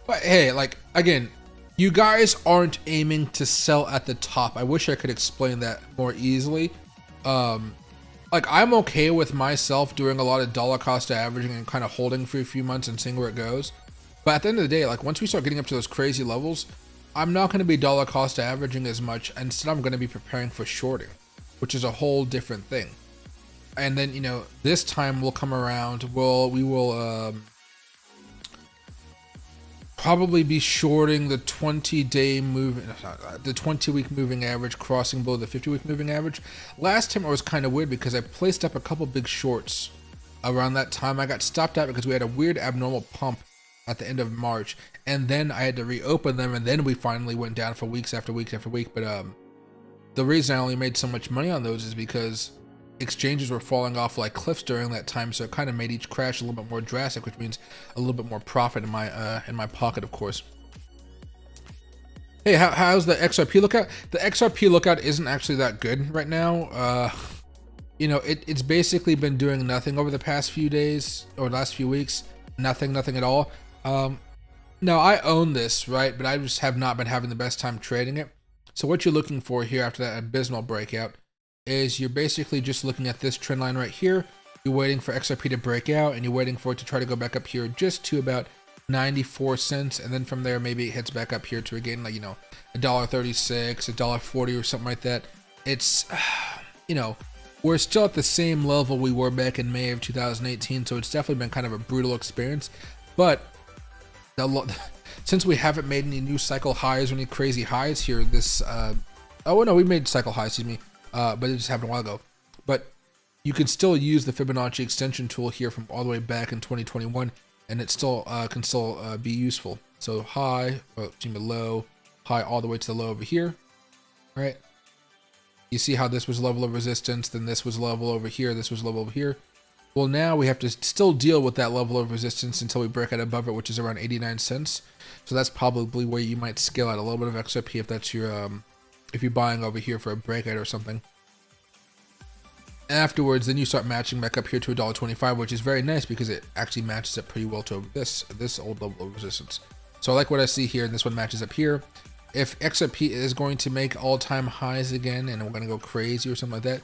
But hey, like, again, you guys aren't aiming to sell at the top. I wish I could explain that more easily. Like, I'm okay with myself doing a lot of dollar cost averaging and kind of holding for a few months and seeing where it goes. But at the end of the day, like, once we start getting up to those crazy levels, I'm not going to be dollar cost averaging as much. Instead, I'm going to be preparing for shorting, which is a whole different thing. And then, you know, this time we'll come around. We will probably be shorting the 20-day moving, the 20-week moving average, crossing below the 50-week moving average. Last time it was kind of weird because I placed up a couple big shorts around that time. I got stopped out because we had a weird abnormal pump at the end of March, and then I had to reopen them, and then we finally went down for weeks after week after week. But the reason I only made so much money on those is because exchanges were falling off like cliffs during that time, so it kind of made each crash a little bit more drastic, which means a little bit more profit in my pocket, of course. Hey, how's the XRP lookout? The XRP lookout isn't actually that good right now. You know, it's basically been doing nothing over the past few days or last few weeks. Nothing at all. Now I own this, right? But I just have not been having the best time trading it. So what you're looking for here after that abysmal breakout is you're basically just looking at this trend line right here. You're waiting for XRP to break out, and you're waiting for it to try to go back up here just to about 94 cents, and then from there maybe it hits back up here to again, like, you know, $1.36, $1.40 or something like that. It's you know, we're still at the same level we were back in May of 2018, so it's definitely been kind of a brutal experience. But since we haven't made any new cycle highs or any crazy highs here, this oh no, we made cycle highs, excuse me, but it just happened a while ago. But you can still use the Fibonacci extension tool here from all the way back in 2021, and it still can still be useful. So high, excuse me, low, high, all the way to the low over here, right? You see how this was a level of resistance, then this was a level over here, this was a level over here. Well, now we have to still deal with that level of resistance until we break out above it, which is around 89 cents. So that's probably where you might scale out a little bit of XRP if that's your, if you're buying over here for a breakout or something. Afterwards, then you start matching back up here to $1.25, which is very nice because it actually matches up pretty well to this old level of resistance. So I like what I see here, and this one matches up here. If XRP is going to make all-time highs again, and we're going to go crazy or something like that,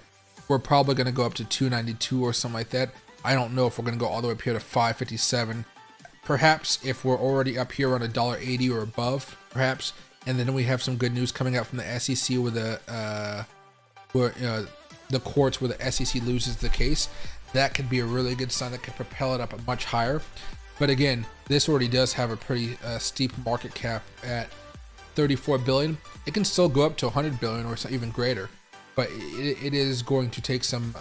we're probably going to go up to 292 or something like that. I don't know if we're going to go all the way up here to 557. Perhaps if we're already up here on $1.80 or above, perhaps. And then we have some good news coming out from the SEC with the courts where the SEC loses the case. That could be a really good sign that could propel it up much higher. But again, this already does have a pretty steep market cap at 34 billion. It can still go up to 100 billion or even greater, but it is going to take some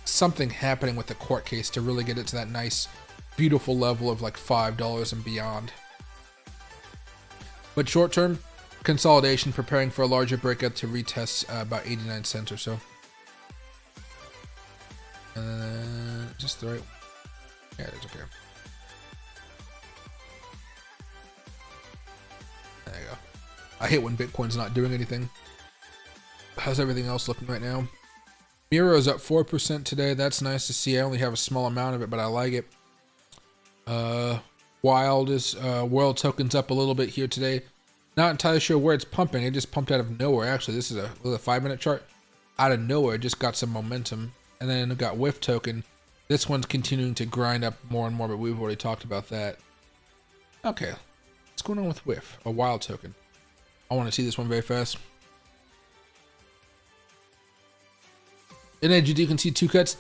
something happening with the court case to really get it to that nice, beautiful level of like $5 and beyond. But short term, consolidation, preparing for a larger breakout to retest about 89 cents or so. And then just the right. Yeah, it's okay. There you go. I hate when Bitcoin's not doing anything. How's everything else looking right now? Miro is up 4% today. That's nice to see. I only have a small amount of it, but I like it. Wild is World Token's up a little bit here today. Not entirely sure where it's pumping. It just pumped out of nowhere. Actually, this is a 5-minute chart. Out of nowhere, it just got some momentum. And then it got Whiff Token. This one's continuing to grind up more and more, but we've already talked about that. Okay, what's going on with Whiff? A Wild Token. I want to see this one very fast. NAGD, you can see 2 cuts.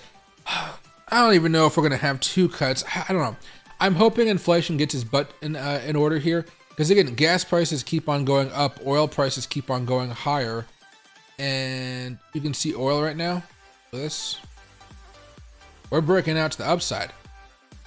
I don't even know if we're going to have 2 cuts. I don't know. I'm hoping inflation gets its butt in order here. Because again, gas prices keep on going up. Oil prices keep on going higher. And you can see oil right now. This. We're breaking out to the upside.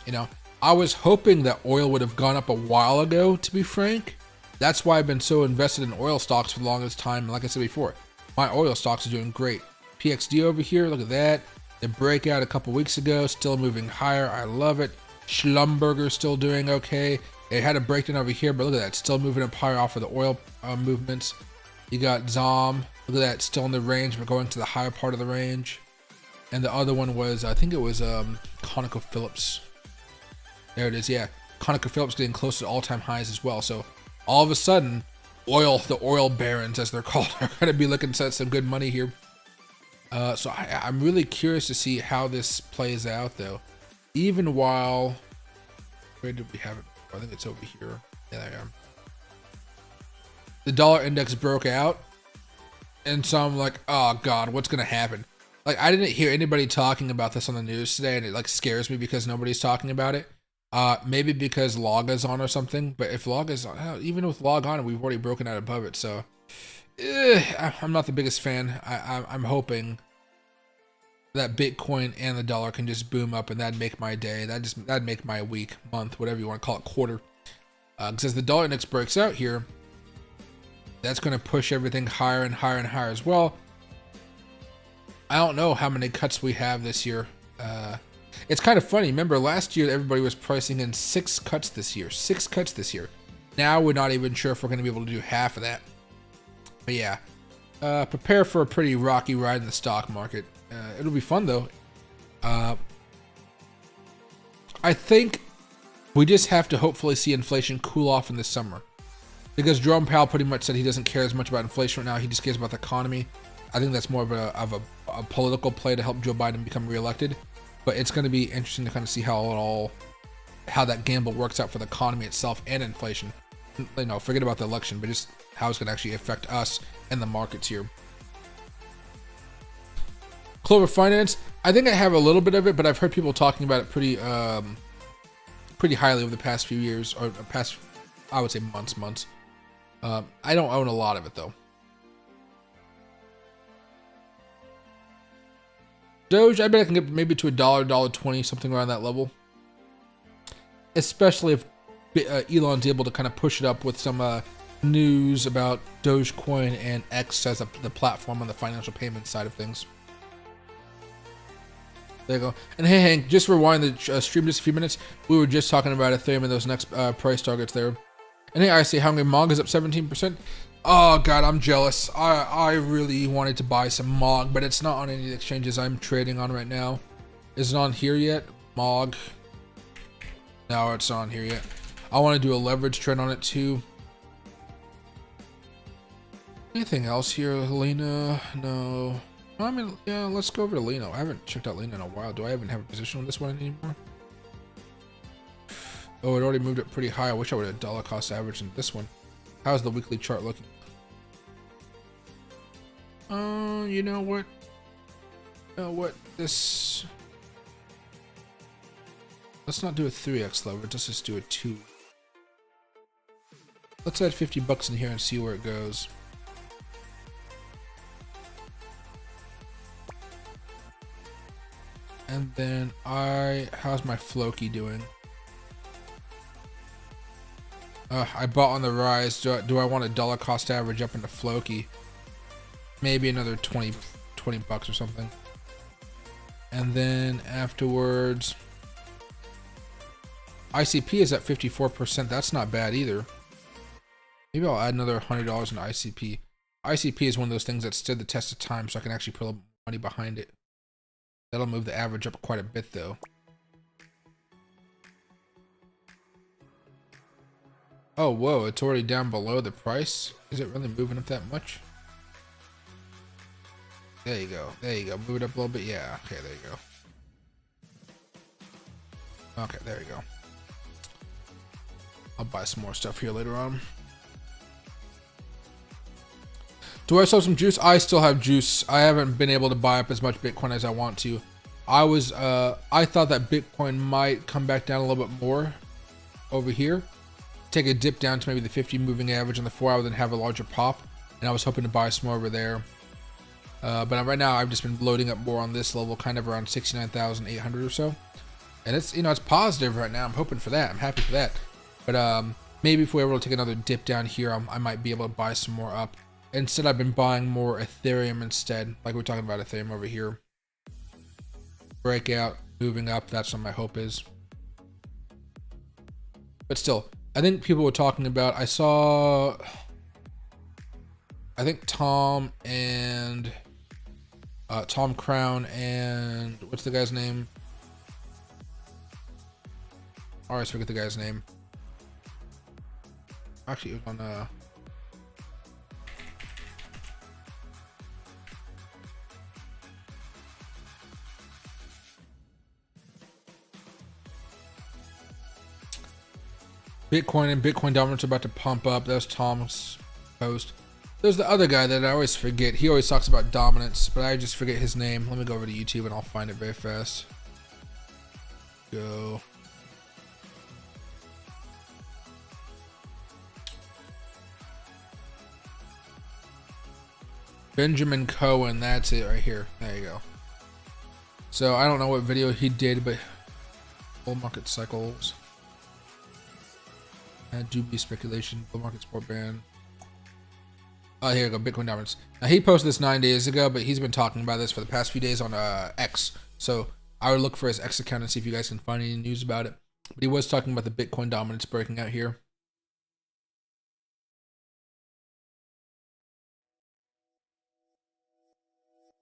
You know, I was hoping that oil would have gone up a while ago, to be frank. That's why I've been so invested in oil stocks for the longest time. Like I said before, my oil stocks are doing great. PXD over here, look at that. The breakout a couple weeks ago, still moving higher. I love it. Schlumberger still doing okay. It had a breakdown over here, but look at that, still moving up higher off of the oil movements. You got ZOM, look at that, still in the range, but going to the higher part of the range. And the other one was, I think it was ConocoPhillips. There it is, yeah. ConocoPhillips getting close to all-time highs as well. So all of a sudden, the oil barons, as they're called, are going to be looking to set some good money here. So I'm really curious to see how this plays out, though. Even while, where did we have it? I think it's over here. Yeah, there I am. The dollar index broke out, and so I'm like, oh god, what's gonna happen? Like, I didn't hear anybody talking about this on the news today, and it like scares me because nobody's talking about it. Maybe because log is on or something. But if log is on, even with log on, we've already broken out above it. So I'm not the biggest fan. I'm hoping that Bitcoin and the dollar can just boom up, and that'd make my day. That'd make my week, month, whatever you want to call it, quarter. Because as the dollar index breaks out here, that's going to push everything higher and higher and higher as well. I don't know how many cuts we have this year. It's kind of funny. Remember last year, everybody was pricing in 6 cuts this year. 6 cuts this year. Now we're not even sure if we're going to be able to do half of that. But yeah, prepare for a pretty rocky ride in the stock market. It'll be fun though. I think we just have to hopefully see inflation cool off in the summer, because Jerome Powell pretty much said he doesn't care as much about inflation right now. He just cares about the economy. I think that's more of a political play to help Joe Biden become reelected. But it's going to be interesting to kind of see how that gamble works out for the economy itself and inflation. You know, forget about the election, but just how it's going to actually affect us and the markets here. Clover Finance, I think I have a little bit of it, but I've heard people talking about it pretty highly over the past few years, or past, I would say months. I don't own a lot of it though. Doge, I bet I can get maybe to $1, $1.20, something around that level. Especially if Elon's able to kind of push it up with some news about Dogecoin and X as the platform on the financial payment side of things. There you go. And hey, Hank, just rewind the stream just a few minutes. We were just talking about Ethereum and those next price targets there. And hey, I see Hungry Mog is up 17%. Oh god, I'm jealous. I really wanted to buy some Mog, but it's not on any of the exchanges I'm trading on right now. Is it on here yet? Mog. No, it's not on here yet. I want to do a leverage trade on it too. Anything else here? Lena? No. I mean, yeah, let's go over to Lena. I haven't checked out Lena in a while. Do I even have a position on this one anymore? Oh, it already moved up pretty high. I wish I would have dollar cost average in this one. How's the weekly chart looking? You know what? This... Let's not do a 3x leverage. Let's just do a 2. Let's add 50 bucks in here and see where it goes. And then how's my Floki doing? I bought on the rise. Do I want a dollar cost average up into Floki? Maybe another 20 bucks or something. And then afterwards, ICP is at 54%. That's not bad either. Maybe I'll add another $100 into ICP. ICP is one of those things that stood the test of time, so I can actually put a little money behind it. That'll move the average up quite a bit though. Oh, whoa, it's already down below the price. Is it really moving up that much? There you go. There you go. Move it up a little bit. Yeah. Okay, there you go. Okay, there you go. I'll buy some more stuff here later on. Do I still have some juice? I still have juice. I haven't been able to buy up as much Bitcoin as I want to. I thought that Bitcoin might come back down a little bit more over here. Take a dip down to maybe the 50 moving average on the 4 hour, then have a larger pop. And I was hoping to buy some more over there. But right now I've just been loading up more on this level, kind of around 69,800 or so. And it's, it's positive right now. I'm hoping for that. I'm happy for that. But maybe if we're able to take another dip down here, I might be able to buy some more up. Instead, I've been buying more Ethereum instead. Like we're talking about Ethereum over here. Breakout, moving up. That's what my hope is. But still, I think people were talking about, I think Tom Crown and what's the guy's name? I always forget the guy's name. Actually, it was on Bitcoin and Bitcoin dominance are about to pump up. That's Tom's post. There's the other guy that I always forget. He always talks about dominance, but I just forget his name. Let me go over to YouTube and I'll find it very fast. Go. Benjamin Cohen, that's it right here. There you go. So I don't know what video he did, but bull market cycles. Doobie speculation, bull market sport ban. Oh, here we go, Bitcoin dominance. Now he posted this 9 days ago, but he's been talking about this for the past few days on X. So I would look for his X account and see if you guys can find any news about it. But he was talking about the Bitcoin dominance breaking out here.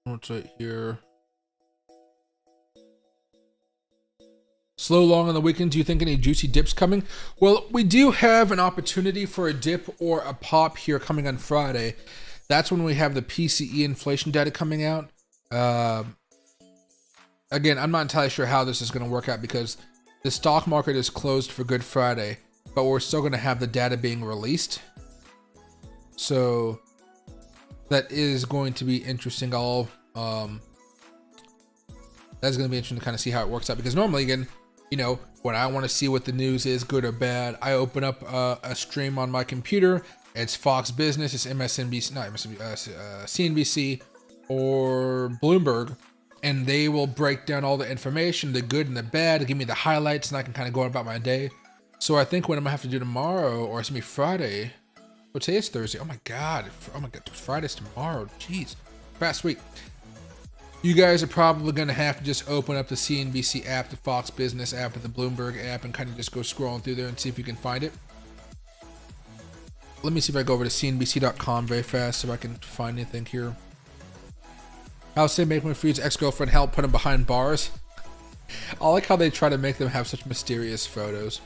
What's right here? Slow long on the weekend. Do you think any juicy dips coming? Well, we do have an opportunity for a dip or a pop here coming on Friday. That's when we have the PCE inflation data coming out. Again, I'm not entirely sure how this is going to work out because the stock market is closed for Good Friday, but we're still going to have the data being released. So that is going to be interesting. That's going to be interesting to kind of see how it works out because normally, again, when I want to see what the news is, good or bad, I open up a stream on my computer. It's Fox Business, it's MSNBC, not MSNBC, CNBC or Bloomberg, and they will break down all the information, the good and the bad, give me the highlights, and I can kind of go about my day. So I think what I'm gonna have to do tomorrow, or it's gonna be Friday. Well, today is Thursday. Oh my God, Friday's tomorrow. Jeez, fast week. You guys are probably going to have to just open up the CNBC app, the Fox Business app, or the Bloomberg app and kind of just go scrolling through there and see if you can find it. Let me see if I go over to cnbc.com very fast if I can find anything here. How Sam Bankman-Fried's ex-girlfriend helped put him behind bars. I like how they try to make them have such mysterious photos.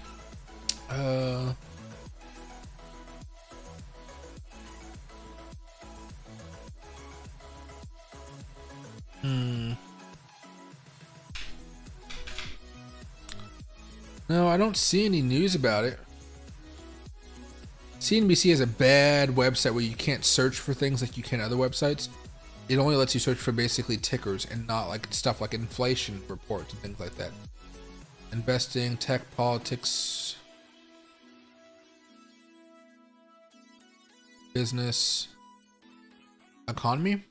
No, I don't see any news about it. CNBC has a bad website where you can't search for things like you can other websites. It only lets you search for basically tickers and not like stuff like inflation reports and things like that. Investing, tech, politics, business, economy.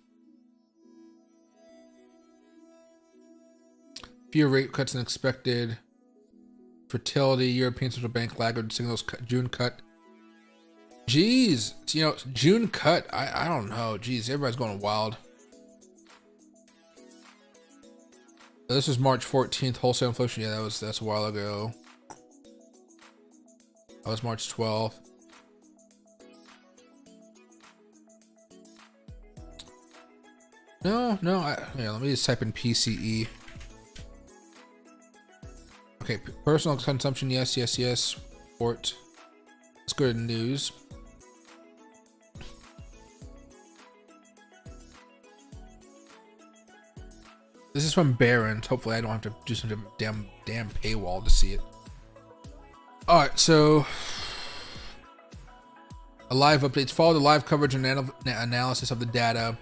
Fewer rate cuts than expected. Fertility, European Central Bank laggard signals June cut Jeez, June cut. I don't know. Jeez, everybody's going wild. This was March 14th, wholesale inflation. Yeah, that's a while ago. That was March 12th. No, yeah, let me just type in PCE. Okay, personal consumption, yes. Report. Let's go to news. This is from Barron's. Hopefully I don't have to do some damn paywall to see it. Alright, so a live updates follow the live coverage and analysis of the data.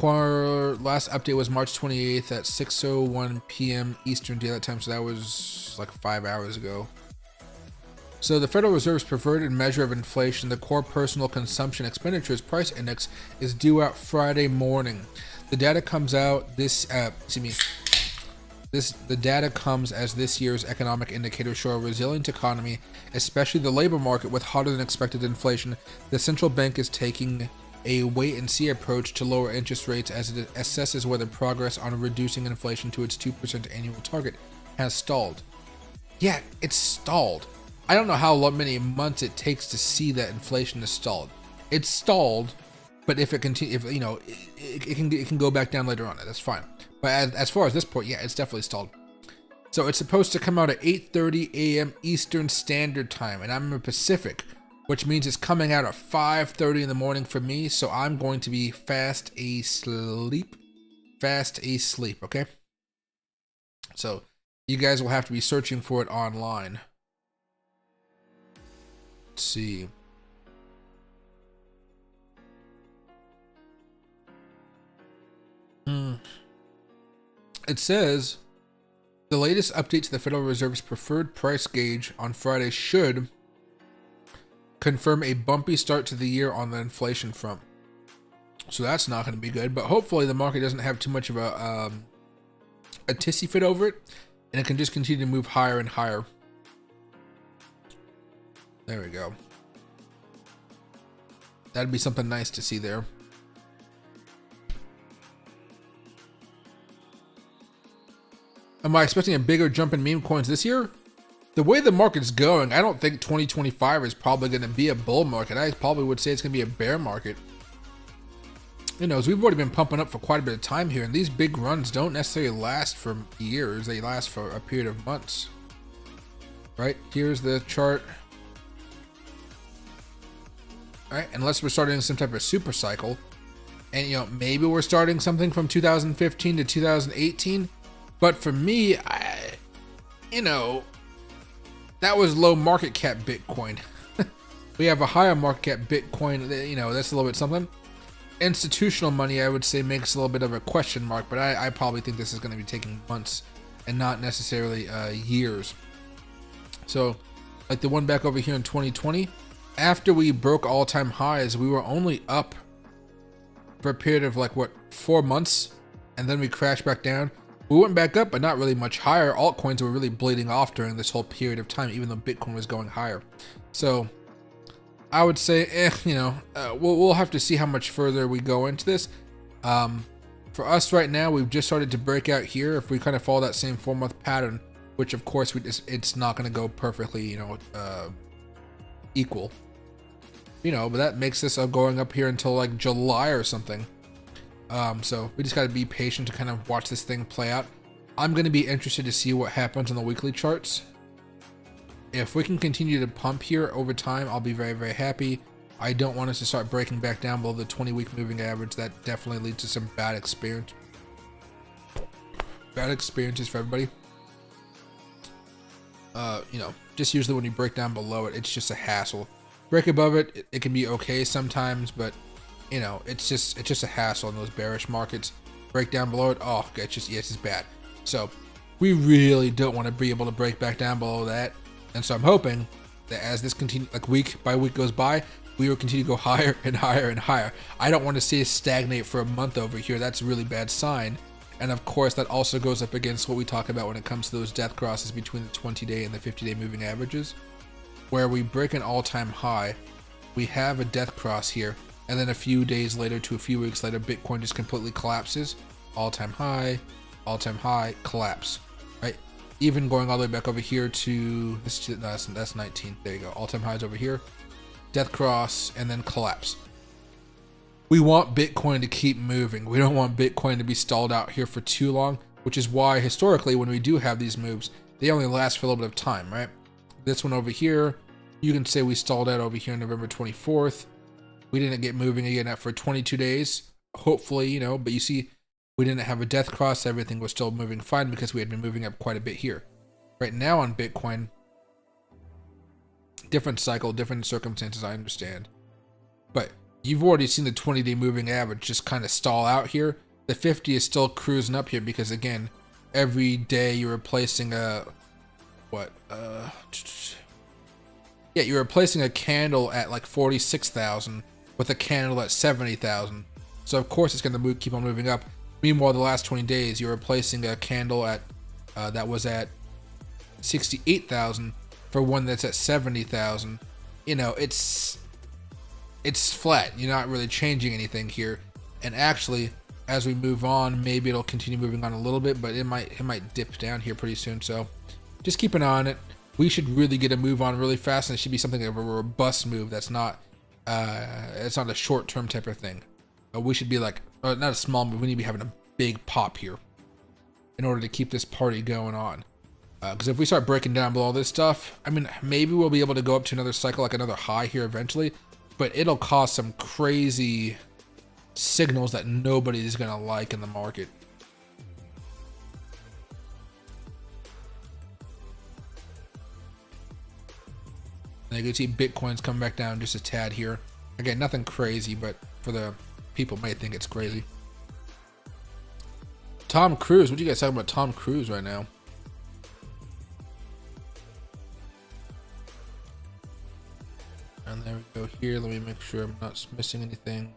Last update was March 28th at 6:01 p.m. Eastern Daylight Time, so that was like 5 hours ago. So the Federal Reserve's preferred measure of inflation, the core personal consumption expenditures price index, is due out Friday morning. The data comes out the data comes as this year's economic indicators show a resilient economy, especially the labor market with hotter than expected inflation. The central bank is taking a wait-and-see approach to lower interest rates as it assesses whether progress on reducing inflation to its 2% annual target has stalled. Yeah, it's stalled. I don't know how many months it takes to see that inflation is stalled. It's stalled, but if it continues, it can go back down later on. That's fine. But as far as this point, yeah, it's definitely stalled. So it's supposed to come out at 8:30 a.m. Eastern Standard Time, and I'm in Pacific, which means it's coming out at 5:30 in the morning for me, so I'm going to be fast asleep, okay? So you guys will have to be searching for it online. Let's see. It says the latest update to the Federal Reserve's preferred price gauge on Friday should confirm a bumpy start to the year on the inflation front. So that's not going to be good, but hopefully the market doesn't have too much of a tissy fit over it, and it can just continue to move higher and higher. There we go. That'd be something nice to see there. Am I expecting a bigger jump in meme coins this year? The way the market's going, I don't think 2025 is probably going to be a bull market. I probably would say it's going to be a bear market. As we've already been pumping up for quite a bit of time here, and these big runs don't necessarily last for years. They last for a period of months. Right? Here's the chart. Right? Unless we're starting some type of super cycle. And, maybe we're starting something from 2015 to 2018. But for me, that was low market cap Bitcoin. We have a higher market cap Bitcoin, that's a little bit something. Institutional money, I would say, makes a little bit of a question mark, but I probably think this is going to be taking months and not necessarily years. So, like the one back over here in 2020, after we broke all-time highs, we were only up for a period of 4 months, and then we crashed back down. We went back up, but not really much higher. Altcoins were really bleeding off during this whole period of time, even though Bitcoin was going higher. So I would say, we'll have to see how much further we go into this. For us right now, we've just started to break out here. If we kind of follow that same 4-month pattern, which of course it's not going to go perfectly, equal. But that makes this going up here until July or something. So we just got to be patient to kind of watch this thing play out. I'm going to be interested to see what happens on the weekly charts. If we can continue to pump here over time, I'll be very, very happy. I don't want us to start breaking back down below the 20-week moving average. That definitely leads to some bad experiences for everybody. Just usually when you break down below it, it's just a hassle. Break above it, it can be okay sometimes, but it's just a hassle in those bearish markets. Break down below it, it's bad. So we really don't want to be able to break back down below that. And so I'm hoping that as this continues, week by week goes by, we will continue to go higher and higher and higher. I don't want to see us stagnate for a month over here. That's a really bad sign. And of course, that also goes up against what we talk about when it comes to those death crosses between the 20-day and the 50-day moving averages, where we break an all-time high we have a death cross here, and then a few days later to a few weeks later, Bitcoin just completely collapses. All-time high, collapse, right? Even going all the way back over here to this, that's 19. There you go. All-time highs over here, death cross, and then collapse. We want Bitcoin to keep moving. We don't want Bitcoin to be stalled out here for too long, which is why historically when we do have these moves, they only last for a little bit of time, right? This one over here, you can say we stalled out over here on November 24th. We didn't get moving again for 22 days. Hopefully, you know, but you see, we didn't have a death cross. Everything was still moving fine because we had been moving up quite a bit here. Right now on Bitcoin, different cycle, different circumstances, I understand. But you've already seen the 20-day moving average just kind of stall out here. The 50 is still cruising up here because, again, every day you're replacing a, you're replacing a candle at like 46,000 with a candle at 70,000. So of course it's going to keep on moving up. Meanwhile, the last 20 days, you're replacing a candle at that was at 68,000 for one that's at 70,000. You know, it's flat. You're not really changing anything here. And actually, as we move on, maybe it'll continue moving on a little bit, but it might dip down here pretty soon. So just keep an eye on it. We should really get a move on really fast, and it should be something of a robust move. That's not it's not a short-term type of thing. We should be like not a small move. We need to be having a big pop here in order to keep this party going on. Because if we start breaking down below this stuff, I mean, maybe we'll be able to go up to another cycle, like another high here eventually, but it'll cause some crazy signals that nobody is going to like in the market. And you can see Bitcoin's coming back down just a tad here. Again, nothing crazy, but for the people may think it's crazy. Tom Cruise, what are you guys talking about Tom Cruise right now? And there we go here. Let me make sure I'm not missing anything.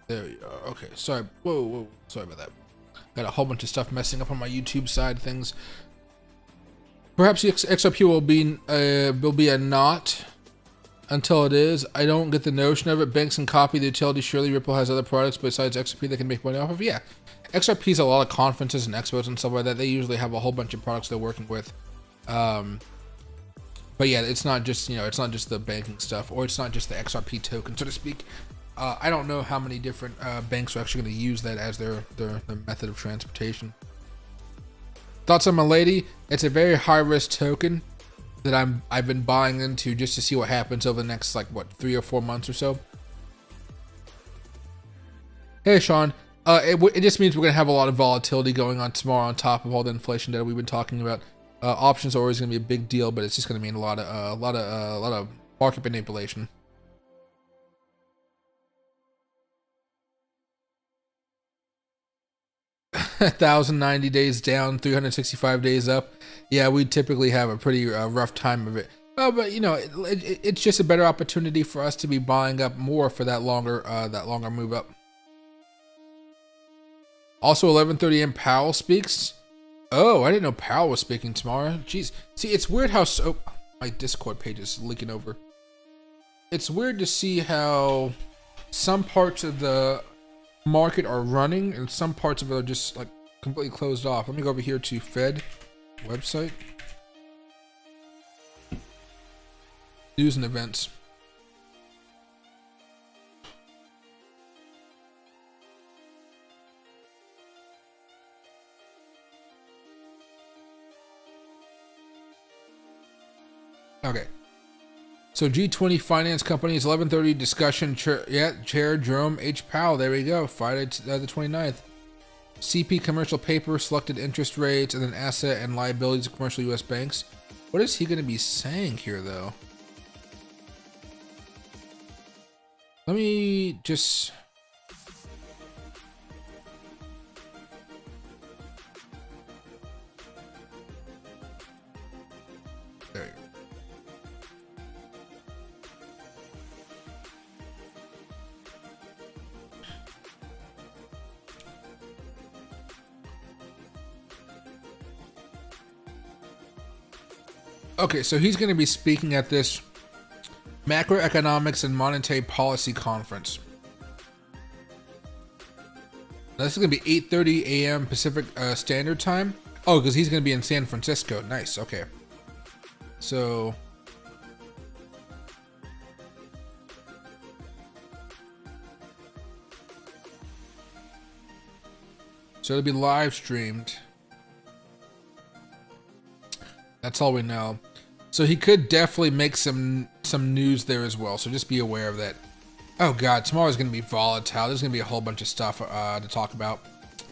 There we are. Okay, sorry. Whoa. Sorry about that. Got a whole bunch of stuff messing up on my YouTube side of things. Perhaps the XRP will be a not until it is. I don't get the notion of it. Banks can copy the utility. Surely Ripple has other products besides XRP they can make money off of. Yeah, XRP is a lot of conferences and expos and stuff like that. They usually have a whole bunch of products they're working with. But yeah, it's not just, it's not just the banking stuff, or it's not just the XRP token, so to speak. I don't know how many different banks are actually going to use that as their method of transportation. Thoughts on my lady? It's a very high risk token that I've been buying into just to see what happens over the next 3 or 4 months or so. Hey Sean, it just means we're gonna have a lot of volatility going on tomorrow on top of all the inflation data we've been talking about. Options are always gonna be a big deal, but it's just gonna mean a lot of market manipulation. 1,090 days down, 365 days up. Yeah, we typically have a pretty rough time of it. But it's just a better opportunity for us to be buying up more for that longer move up. Also, 11:30 a.m. Powell speaks. Oh, I didn't know Powell was speaking tomorrow. Jeez, see, it's weird how my Discord page is leaking over. It's weird to see how some parts of the market are running and some parts of it are just completely closed off. Let me go over here to Fed website, news and events. Okay, so G20 finance companies 11:30 discussion. Chair Jerome H. Powell. There we go. Friday the 29th. CP commercial paper, selected interest rates, and then asset and liabilities of commercial U.S. banks. What is he going to be saying here, though? Let me just... There you go. Okay, so he's going to be speaking at this macroeconomics and monetary policy conference. Now, this is going to be 8:30 a.m. Pacific Standard Time. Oh, because he's going to be in San Francisco. Nice. Okay. So it'll be live streamed. That's all we know. So he could definitely make some news there as well. So just be aware of that. Oh God, tomorrow's gonna be volatile. There's gonna be a whole bunch of stuff to talk about,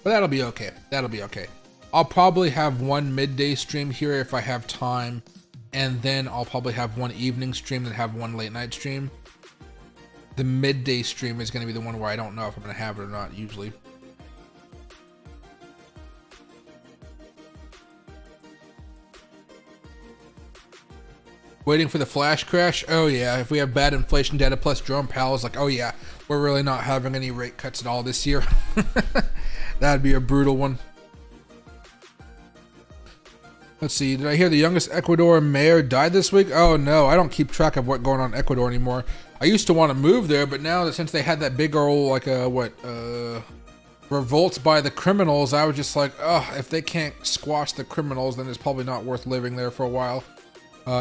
but that'll be okay. That'll be okay. I'll probably have one midday stream here if I have time, and then I'll probably have one evening stream and have one late night stream. The midday stream is gonna be the one where I don't know if I'm gonna have it or not usually. Waiting for the flash crash? Oh yeah, if we have bad inflation data plus Jerome Powell's like, oh yeah, we're really not having any rate cuts at all this year. That'd be a brutal one. Let's see, did I hear the youngest Ecuador mayor died this week? Oh no, I don't keep track of what's going on in Ecuador anymore. I used to want to move there, but now that since they had that big old, like revolts by the criminals, I was just like, oh, if they can't squash the criminals, then it's probably not worth living there for a while.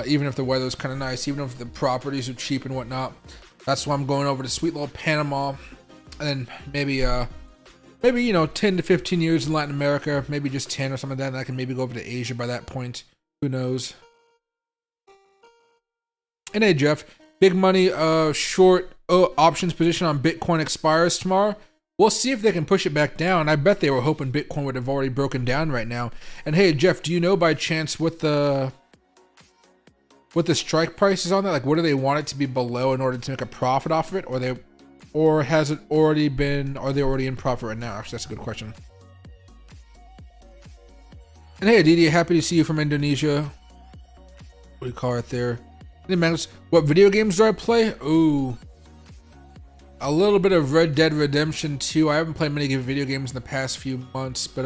Even if the weather's kind of nice, even if the properties are cheap and whatnot. That's why I'm going over to sweet little Panama, and then maybe you know, 10 to 15 years in Latin America, maybe just 10 or something like that, and I can maybe go over to Asia by that point. Who knows? And hey, Jeff, big money short options position on Bitcoin expires tomorrow. We'll see if they can push it back down. I bet they were hoping Bitcoin would have already broken down right now. And hey, Jeff, do you know by chance what the strike price is on that? Like, what do they want it to be below in order to make a profit off of it, or has it already been? Are they already in profit right now? Actually, that's a good question. And hey, Aditi, happy to see you from Indonesia. What do you call it there? What video games do I play? Ooh, a little bit of Red Dead Redemption 2. I haven't played many video games in the past few months, but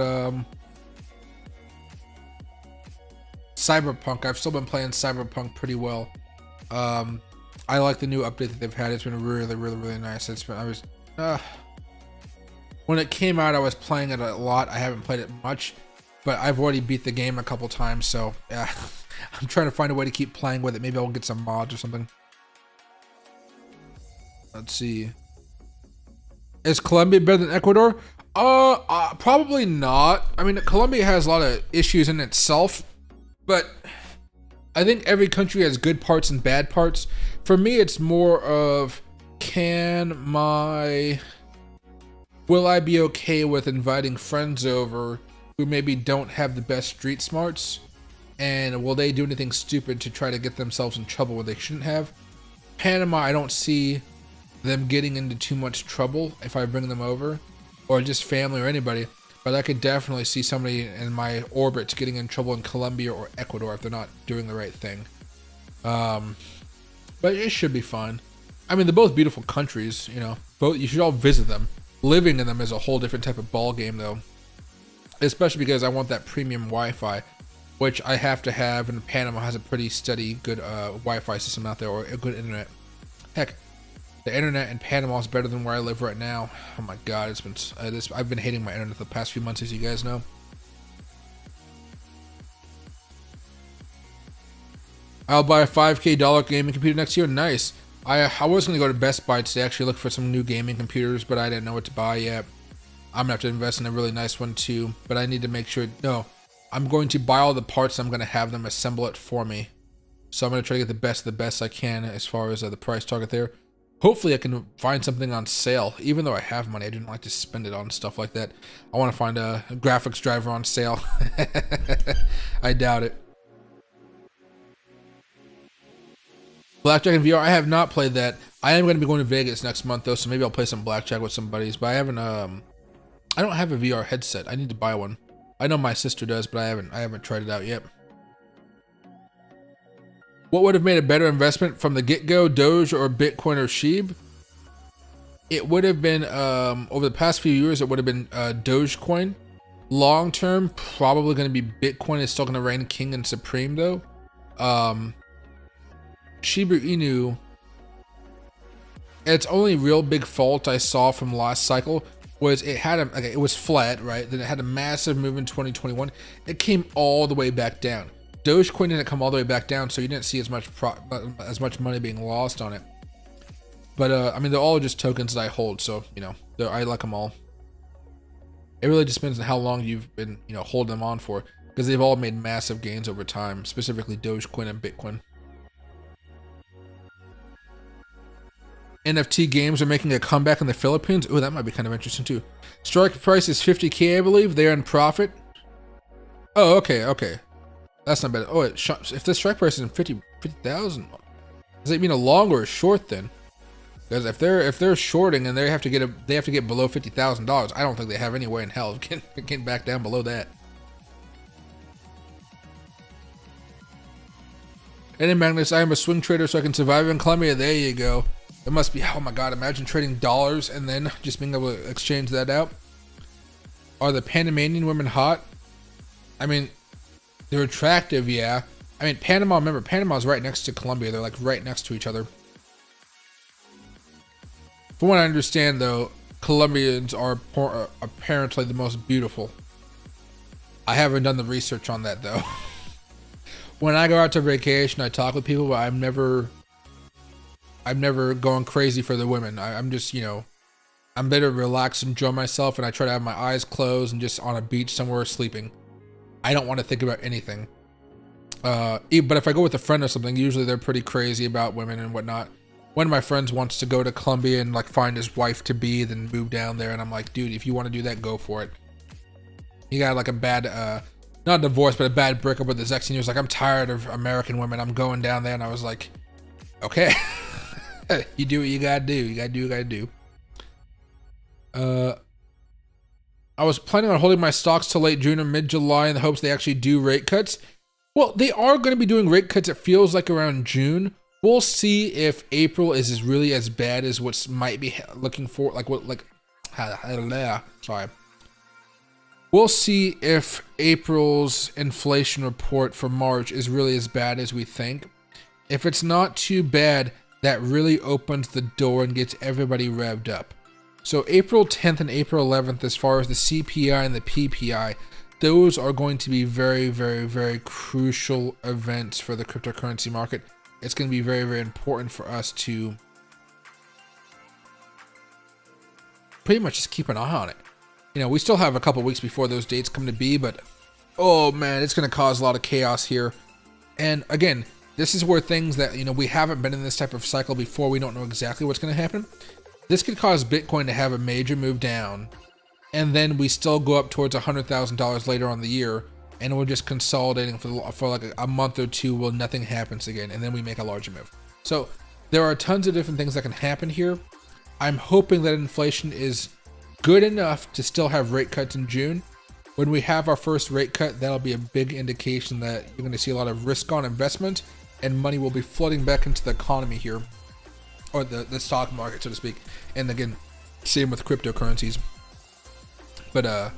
Cyberpunk. I've still been playing Cyberpunk pretty well. I like the new update that they've had. It's been really, really, really nice. When it came out, I was playing it a lot. I haven't played it much, but I've already beat the game a couple times. So yeah, I'm trying to find a way to keep playing with it. Maybe I'll get some mods or something. Let's see. Is Colombia better than Ecuador? Probably not. I mean, Colombia has a lot of issues in itself. But I think every country has good parts and bad parts. For me, it's more of will I be okay with inviting friends over who maybe don't have the best street smarts? And will they do anything stupid to try to get themselves in trouble where they shouldn't have? Panama, I don't see them getting into too much trouble if I bring them over, or just family or anybody. But I could definitely see somebody in my orbit getting in trouble in Colombia or Ecuador if they're not doing the right thing. But it should be fun. I mean, they're both beautiful countries, you know. You should all visit them. Living in them is a whole different type of ball game, though. Especially because I want that premium Wi-Fi, which I have to have, and Panama has a pretty steady, good Wi-Fi system out there, or a good internet. Heck, the internet in Panama is better than where I live right now. Oh my God, I've been hating my internet the past few months, as you guys know. I'll buy a $5K gaming computer next year. Nice. I was going to go to Best Buy to actually look for some new gaming computers, but I didn't know what to buy yet. I'm going to have to invest in a really nice one too, but I need to make sure. No, I'm going to buy all the parts. I'm going to have them assemble it for me. So I'm going to try to get the best of the best I can as far as the price target there. Hopefully I can find something on sale. Even though I have money, I didn't like to spend it on stuff like that. I want to find a graphics driver on sale. I doubt it. Blackjack in VR, I have not played that. I am going to be going to Vegas next month though, so maybe I'll play some blackjack with some buddies. But I haven't. I don't have a VR headset. I need to buy one. I know my sister does, but I haven't tried it out yet. What would have made a better investment from the get-go, Doge or Bitcoin or SHIB? It would have been, over the past few years, it would have been Dogecoin. Long term, probably going to be Bitcoin. Is still going to reign king and supreme though. Shiba Inu, its only real big fault I saw from last cycle was it had it was flat, right? Then it had a massive move in 2021. It came all the way back down. Dogecoin didn't come all the way back down, so you didn't see as much money being lost on it. But I mean, they're all just tokens that I hold, so you know, I like them all. It really just depends on how long you've been, you know, holding them on for, because they've all made massive gains over time, specifically Dogecoin and Bitcoin. NFT games are making a comeback in the Philippines. Oh, that might be kind of interesting too. Strike price is 50K, I believe. They're in profit. Oh, okay. That's not bad. Oh, if the strike price is 50,000, does that mean a long or a short then? Because if they're shorting and they have to get below $50,000, I don't think they have any way in hell of getting back down below that. And then Magnus, I am a swing trader, so I can survive in Colombia. There you go. It must be, oh my god, imagine trading dollars and then just being able to exchange that out. Are the Panamanian women hot? I mean, they're attractive, yeah. I mean, Panama, remember, Panama's right next to Colombia. They're like right next to each other. From what I understand, though, Colombians are apparently the most beautiful. I haven't done the research on that, though. When I go out to vacation, I talk with people, but I'm never going crazy for the women. I'm just, you know, I'm there to relax and enjoy myself, and I try to have my eyes closed and just on a beach somewhere sleeping. I don't want to think about anything. But if I go with a friend or something, usually they're pretty crazy about women and whatnot. One of my friends wants to go to Colombia and like find his wife to be, then move down there, and I'm like, dude, if you want to do that, go for it. He got like a bad, not a divorce, but a bad breakup with his ex, and he was like, I'm tired of American women. I'm going down there, and I was like, okay. You do what you gotta do. You gotta do what you gotta do. I was planning on holding my stocks till late June or mid-July in the hopes they actually do rate cuts. Well, they are going to be doing rate cuts, it feels like, around June. We'll see if April is really as bad as what might be looking for. Sorry. We'll see if April's inflation report for March is really as bad as we think. If it's not too bad, that really opens the door and gets everybody revved up. So April 10th and April 11th, as far as the CPI and the PPI, those are going to be very, very, very crucial events for the cryptocurrency market. It's going to be very, very important for us to pretty much just keep an eye on it. You know, we still have a couple weeks before those dates come to be, but oh man, it's going to cause a lot of chaos here. And again, this is where things that, you know, we haven't been in this type of cycle before. We don't know exactly what's going to happen. This could cause Bitcoin to have a major move down, and then we still go up towards $100,000 later on the year, and we're just consolidating for like a month or two while nothing happens again, and then we make a larger move. So there are tons of different things that can happen here. I'm hoping that inflation is good enough to still have rate cuts in June. When we have our first rate cut, that'll be a big indication that you're going to see a lot of risk on investment, and money will be flooding back into the economy here, or the stock market, so to speak. And again, same with cryptocurrencies. But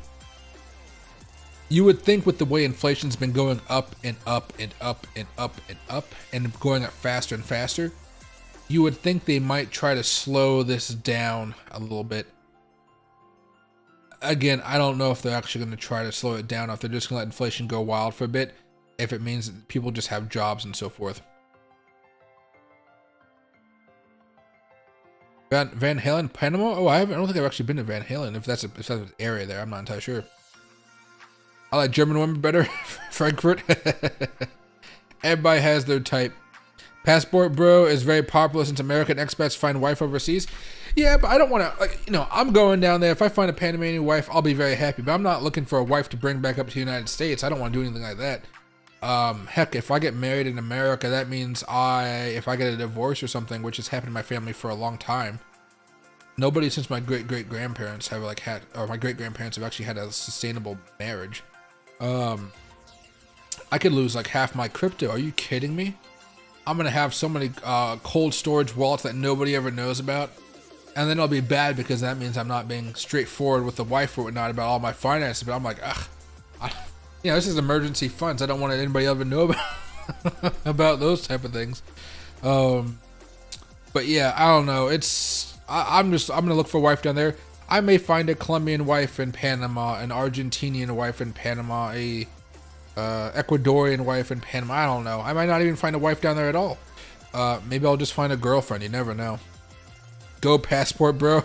you would think with the way inflation's been going up and up and up and up and up and going up faster and faster, you would think they might try to slow this down a little bit. Again, I don't know if they're actually going to try to slow it down, or if they're just going to let inflation go wild for a bit, if it means that people just have jobs and so forth. Van Halen, Panama? Oh, I don't think I've actually been to Van Halen. If that's an area there, I'm not entirely sure. I like German women better. Frankfurt. Everybody has their type. Passport bro is very popular since American expats find wife overseas. Yeah, but I don't want to, like, you know, I'm going down there. If I find a Panamanian wife, I'll be very happy. But I'm not looking for a wife to bring back up to the United States. I don't want to do anything like that. Heck, if I get married in America, that means if I get a divorce or something, which has happened in my family for a long time, nobody since my great-great-grandparents have my great-grandparents have actually had a sustainable marriage. I could lose like half my crypto. Are you kidding me? I'm going to have so many cold storage wallets that nobody ever knows about. And then it'll be bad because that means I'm not being straightforward with the wife or whatnot about all my finances. But I'm like, ugh. You know, this is emergency funds. I don't want anybody ever know about. about those type of things. But yeah, I don't know. I'm gonna look for a wife down there. I may find a Colombian wife in Panama, an Argentinian wife in Panama, a Ecuadorian wife in Panama. I don't know. I might not even find a wife down there at all. Maybe I'll just find a girlfriend. You never know. Go passport, bro.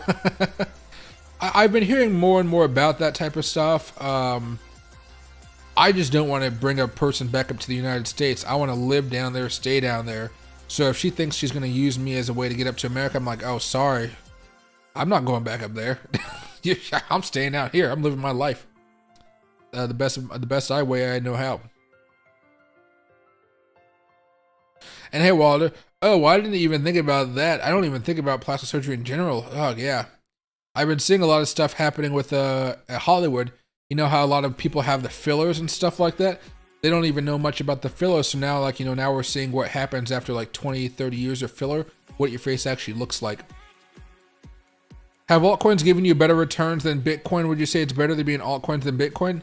I've been hearing more and more about that type of stuff. I just don't want to bring a person back up to the United States. I want to live down there, stay down there. So if she thinks she's going to use me as a way to get up to America, I'm like, oh, sorry. I'm not going back up there. I'm staying out here. I'm living my life. The best way I know how. And hey, Walter. Oh, I didn't even think about that. I don't even think about plastic surgery in general. Oh, yeah. I've been seeing a lot of stuff happening with at Hollywood. You know how a lot of people have the fillers and stuff like that? They don't even know much about the fillers. So now, like, now we're seeing what happens after like 20, 30 years of filler, what your face actually looks like. Have altcoins given you better returns than Bitcoin? Would you say it's better to be in altcoins than Bitcoin?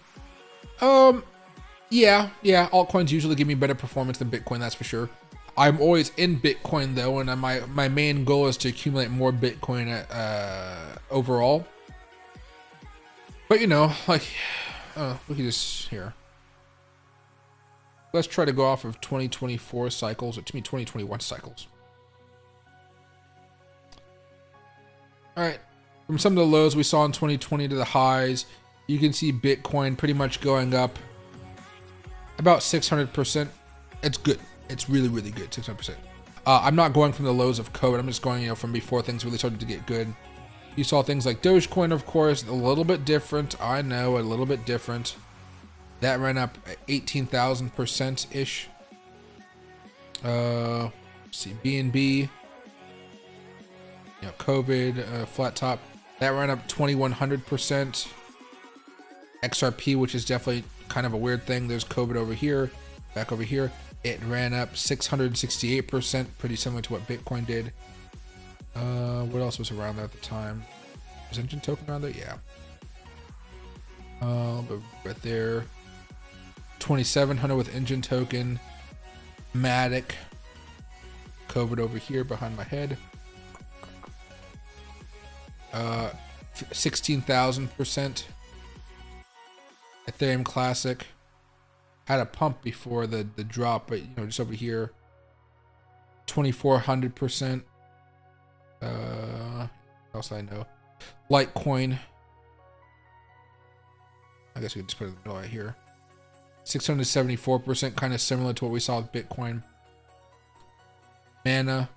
Yeah. Altcoins usually give me better performance than Bitcoin, that's for sure. I'm always in Bitcoin though, and my main goal is to accumulate more Bitcoin overall. But like, look at this here. Let's try to go off of 2024 cycles, or to me 2021 cycles. All right, from some of the lows we saw in 2020 to the highs, you can see Bitcoin pretty much going up about 600%. It's good. It's really, really good, 600%. I'm not going from the lows of COVID. I'm just going, from before things really started to get good. You saw things like Dogecoin, of course, a little bit different. I know, a little bit different. That ran up 18,000%-ish. Let's see, BNB, COVID, flat top. That ran up 2,100%. XRP, which is definitely kind of a weird thing. There's COVID over here, back over here. It ran up 668%, pretty similar to what Bitcoin did. What else was around there at the time? Was Engine Token around there? Yeah. But right there. 2,700 with Engine Token. Matic. COVID over here behind my head. 16,000%. Ethereum Classic. Had a pump before the drop, but just over here. 2,400%. What else I know? Litecoin. I guess we could just put it in the middle right here. 674%, kind of similar to what we saw with Bitcoin. Mana,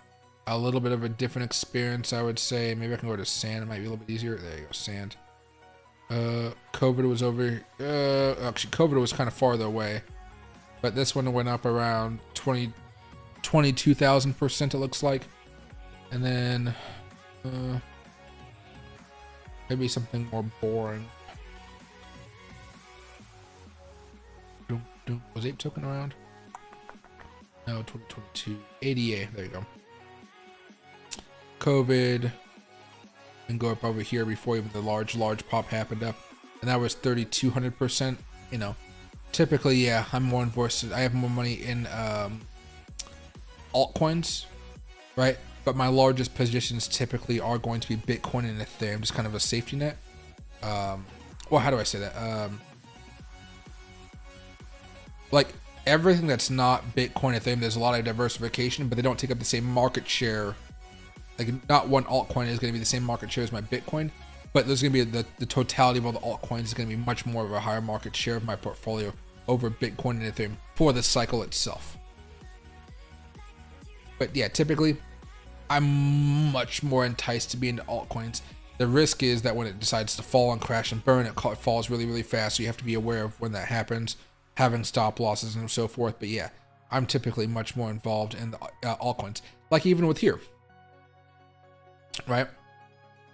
a little bit of a different experience, I would say. Maybe I can go to Sand. It might be a little bit easier. There you go, Sand. COVID was over. Actually, COVID was kind of farther away, but this one went up around 22,000%. It looks like, and then maybe something more boring. Was Ape Token around? No, 2022. ADA. There you go. COVID. And go up over here before even the large pop happened up, and that was 3,200%. Typically, yeah, I'm more invested. I have more money in altcoins, right? But my largest positions typically are going to be Bitcoin and Ethereum, just kind of a safety net. Well, how do I say that? Like everything that's not Bitcoin, Ethereum, there's a lot of diversification, but they don't take up the same market share. Like, not one altcoin is going to be the same market share as my Bitcoin, but there's going to be the totality of all the altcoins is going to be much more of a higher market share of my portfolio over Bitcoin and Ethereum for the cycle itself. But yeah, typically, I'm much more enticed to be into altcoins. The risk is that when it decides to fall and crash and burn, it falls really, really fast. So you have to be aware of when that happens, having stop losses and so forth. But yeah, I'm typically much more involved in the altcoins. Like even with here. Right,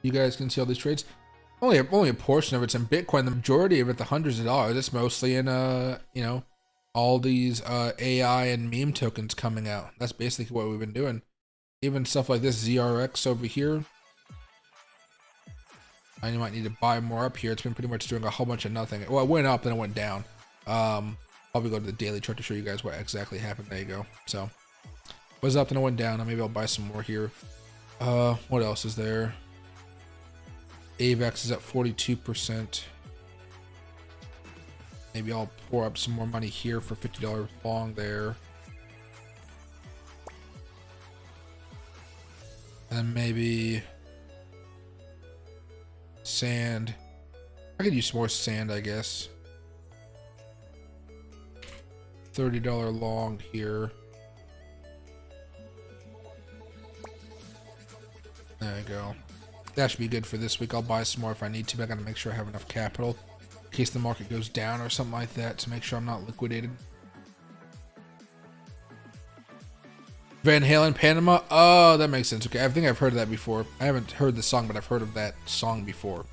you guys can see all these trades. Only a portion of it's in Bitcoin. The majority of it, the hundreds of dollars, it's mostly in all these AI and meme tokens coming out. That's basically what we've been doing. Even stuff like this ZRX over here. I might need to buy more up here. It's been pretty much doing a whole bunch of nothing. Well, it went up, then it went down. probably go to the daily chart to show you guys what exactly happened. There you go. So was up and it went down. Maybe I'll buy some more here. What else is there? AVAX is at 42%. Maybe I'll pour up some more money here for $50 long there. And then maybe sand. I could use some more sand, I guess. $30 long here. There you go. That should be good for this week. I'll buy some more if I need to, but I gotta make sure I have enough capital in case the market goes down or something like that to make sure I'm not liquidated. Van Halen, Panama. Oh, that makes sense. Okay, I think I've heard of that before. I haven't heard the song, but I've heard of that song before.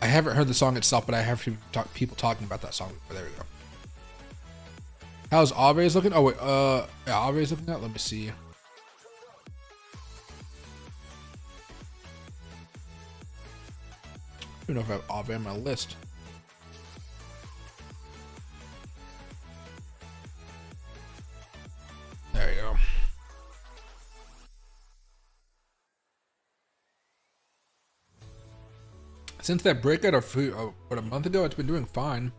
I haven't heard the song itself, but I have people talking about that song before. There we go. How's Aves looking? Oh wait, yeah, Aves looking at. Let me see. I don't know if I have Ave on my list. There you go. Since that breakout of about a month ago, it's been doing fine.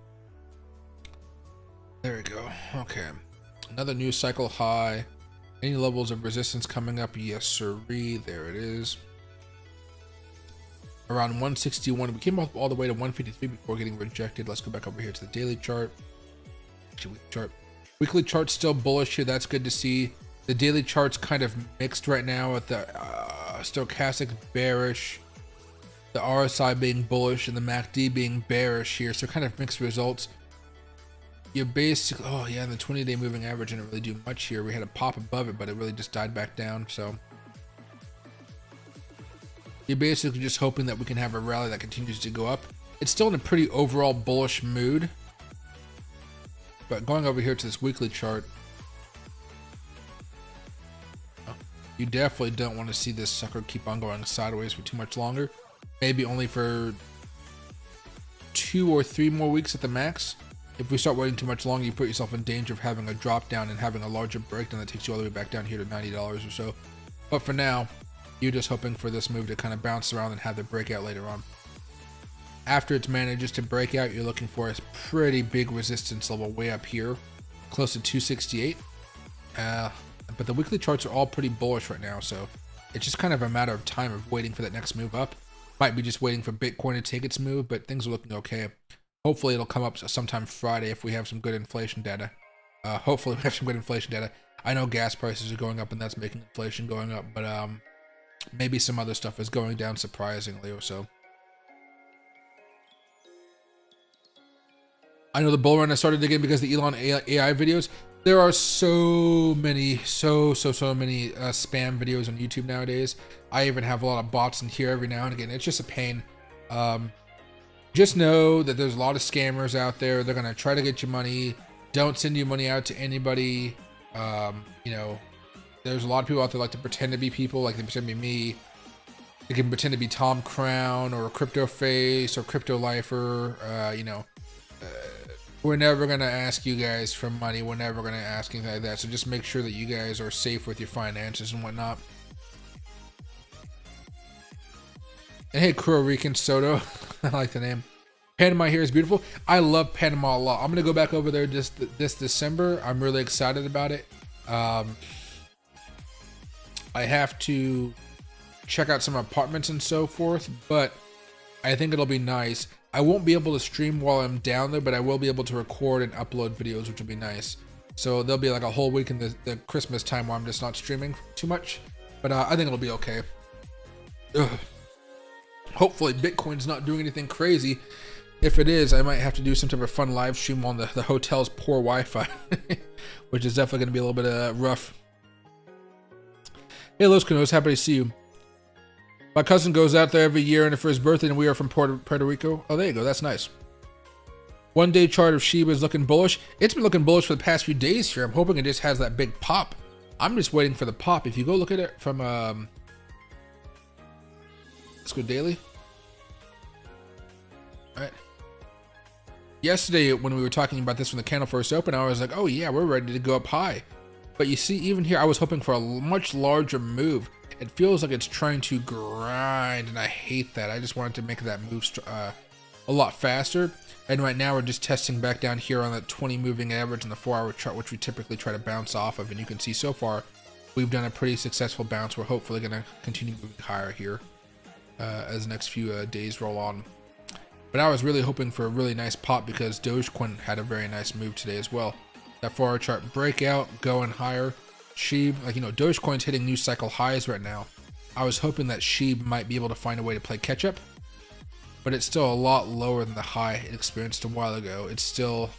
There we go. Okay. Another news cycle high. Any levels of resistance coming up? Yes, sirree. There it is. Around 161. We came up all the way to 153 before getting rejected. Let's go back over here to the daily chart. Actually, weekly chart. Weekly chart's still bullish here. That's good to see. The daily chart's kind of mixed right now with the stochastic bearish, the RSI being bullish, and the MACD being bearish here. So kind of mixed results. You're basically, oh yeah, the 20-day moving average didn't really do much here. We had a pop above it, but it really just died back down. So you're basically just hoping that we can have a rally that continues to go up. It's still in a pretty overall bullish mood. But going over here to this weekly chart, you definitely don't want to see this sucker keep on going sideways for too much longer. Maybe only for 2 or 3 more weeks at the max. If we start waiting too much longer, you put yourself in danger of having a drop down and having a larger breakdown that takes you all the way back down here to $90 or so. But for now, you're just hoping for this move to kind of bounce around and have the breakout later on. After it manages to break out, you're looking for a pretty big resistance level way up here, close to 268. But the weekly charts are all pretty bullish right now, so it's just kind of a matter of time of waiting for that next move up. Might be just waiting for Bitcoin to take its move, but things are looking okay. Hopefully it'll come up sometime Friday if we have some good inflation data. Hopefully we have some good inflation data. I know gas prices are going up and that's making inflation going up, but maybe some other stuff is going down surprisingly or so. I know the bull run has started again because of the Elon AI videos. There are so many spam videos on YouTube nowadays. I even have a lot of bots in here every now and again. It's just a pain. Just know that there's a lot of scammers out there. They're gonna try to get your money. Don't send your money out to anybody. You know, there's a lot of people out there like to pretend to be people, like they pretend to be me. They can pretend to be Tom Crown or Crypto Face or Crypto Lifer. You know, we're never gonna ask you guys for money. We're never gonna ask anything like that. So just make sure that you guys are safe with your finances and whatnot. And hey, Kuro Rican Soto, I like the name. Panama here is beautiful. I love Panama a lot. I'm gonna go back over there just this December. I'm really excited about it. I have to check out some apartments and so forth, but I think it'll be nice. I won't be able to stream while I'm down there, but I will be able to record and upload videos, which will be nice. So there'll be like a whole week in the Christmas time where I'm just not streaming too much, but I think it'll be okay. Ugh. Hopefully Bitcoin's not doing anything crazy. If it is, I might have to do some type of fun live stream on the hotel's poor Wi-Fi, which is definitely going to be a little bit rough. Hey, Los Canos, happy to see you. My cousin goes out there every year and for his birthday, and we are from Puerto Rico. Oh, there you go. That's nice. 1 day chart of Shiba is looking bullish. It's been looking bullish for the past few days here. I'm hoping it just has that big pop. I'm just waiting for the pop. If you go look at it from let's go daily. All right. Yesterday, when we were talking about this when the candle first opened, I was like, oh yeah, we're ready to go up high. But you see, even here, I was hoping for a much larger move. It feels like it's trying to grind, and I hate that. I just wanted to make that move a lot faster. And right now, we're just testing back down here on that 20 moving average on the 4-hour chart, which we typically try to bounce off of. And you can see so far, we've done a pretty successful bounce. We're hopefully going to continue moving higher here as the next few days roll on. But I was really hoping for a really nice pop because Dogecoin had a very nice move today as well. That 4-hour chart breakout, going higher. SHIB, like, you know, Dogecoin's hitting new cycle highs right now. I was hoping that SHIB might be able to find a way to play catch up, but it's still a lot lower than the high it experienced a while ago. It's still,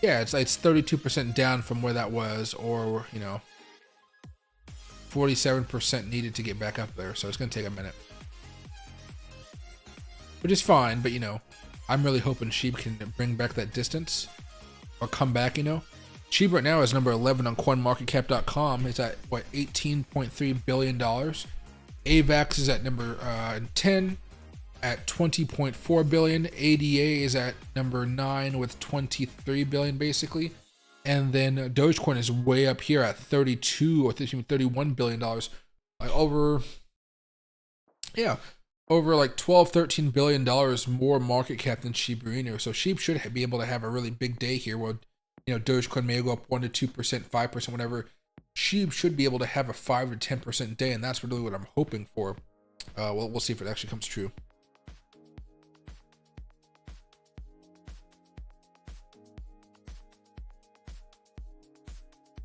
yeah, it's 32% down from where that was, or, you know, 47% needed to get back up there. So it's going to take a minute, which is fine. But, you know, I'm really hoping SHIB can bring back that distance or come back, you know. SHIB right now is number 11 on coinmarketcap.com. It's at, what, $18.3 billion. AVAX is at number 10 at $20.4 billion. ADA is at number 9 with $23 billion, basically. And then Dogecoin is way up here at 32 or $31 billion. Like over like $12-13 billion more market cap than SHIB. So SHIB should be able to have a really big day here where, you know, Dogecoin may go up 1 to 2%, 5%, whatever. SHIB should be able to have a 5 to 10% day, and that's really what I'm hoping for. We'll see if it actually comes true.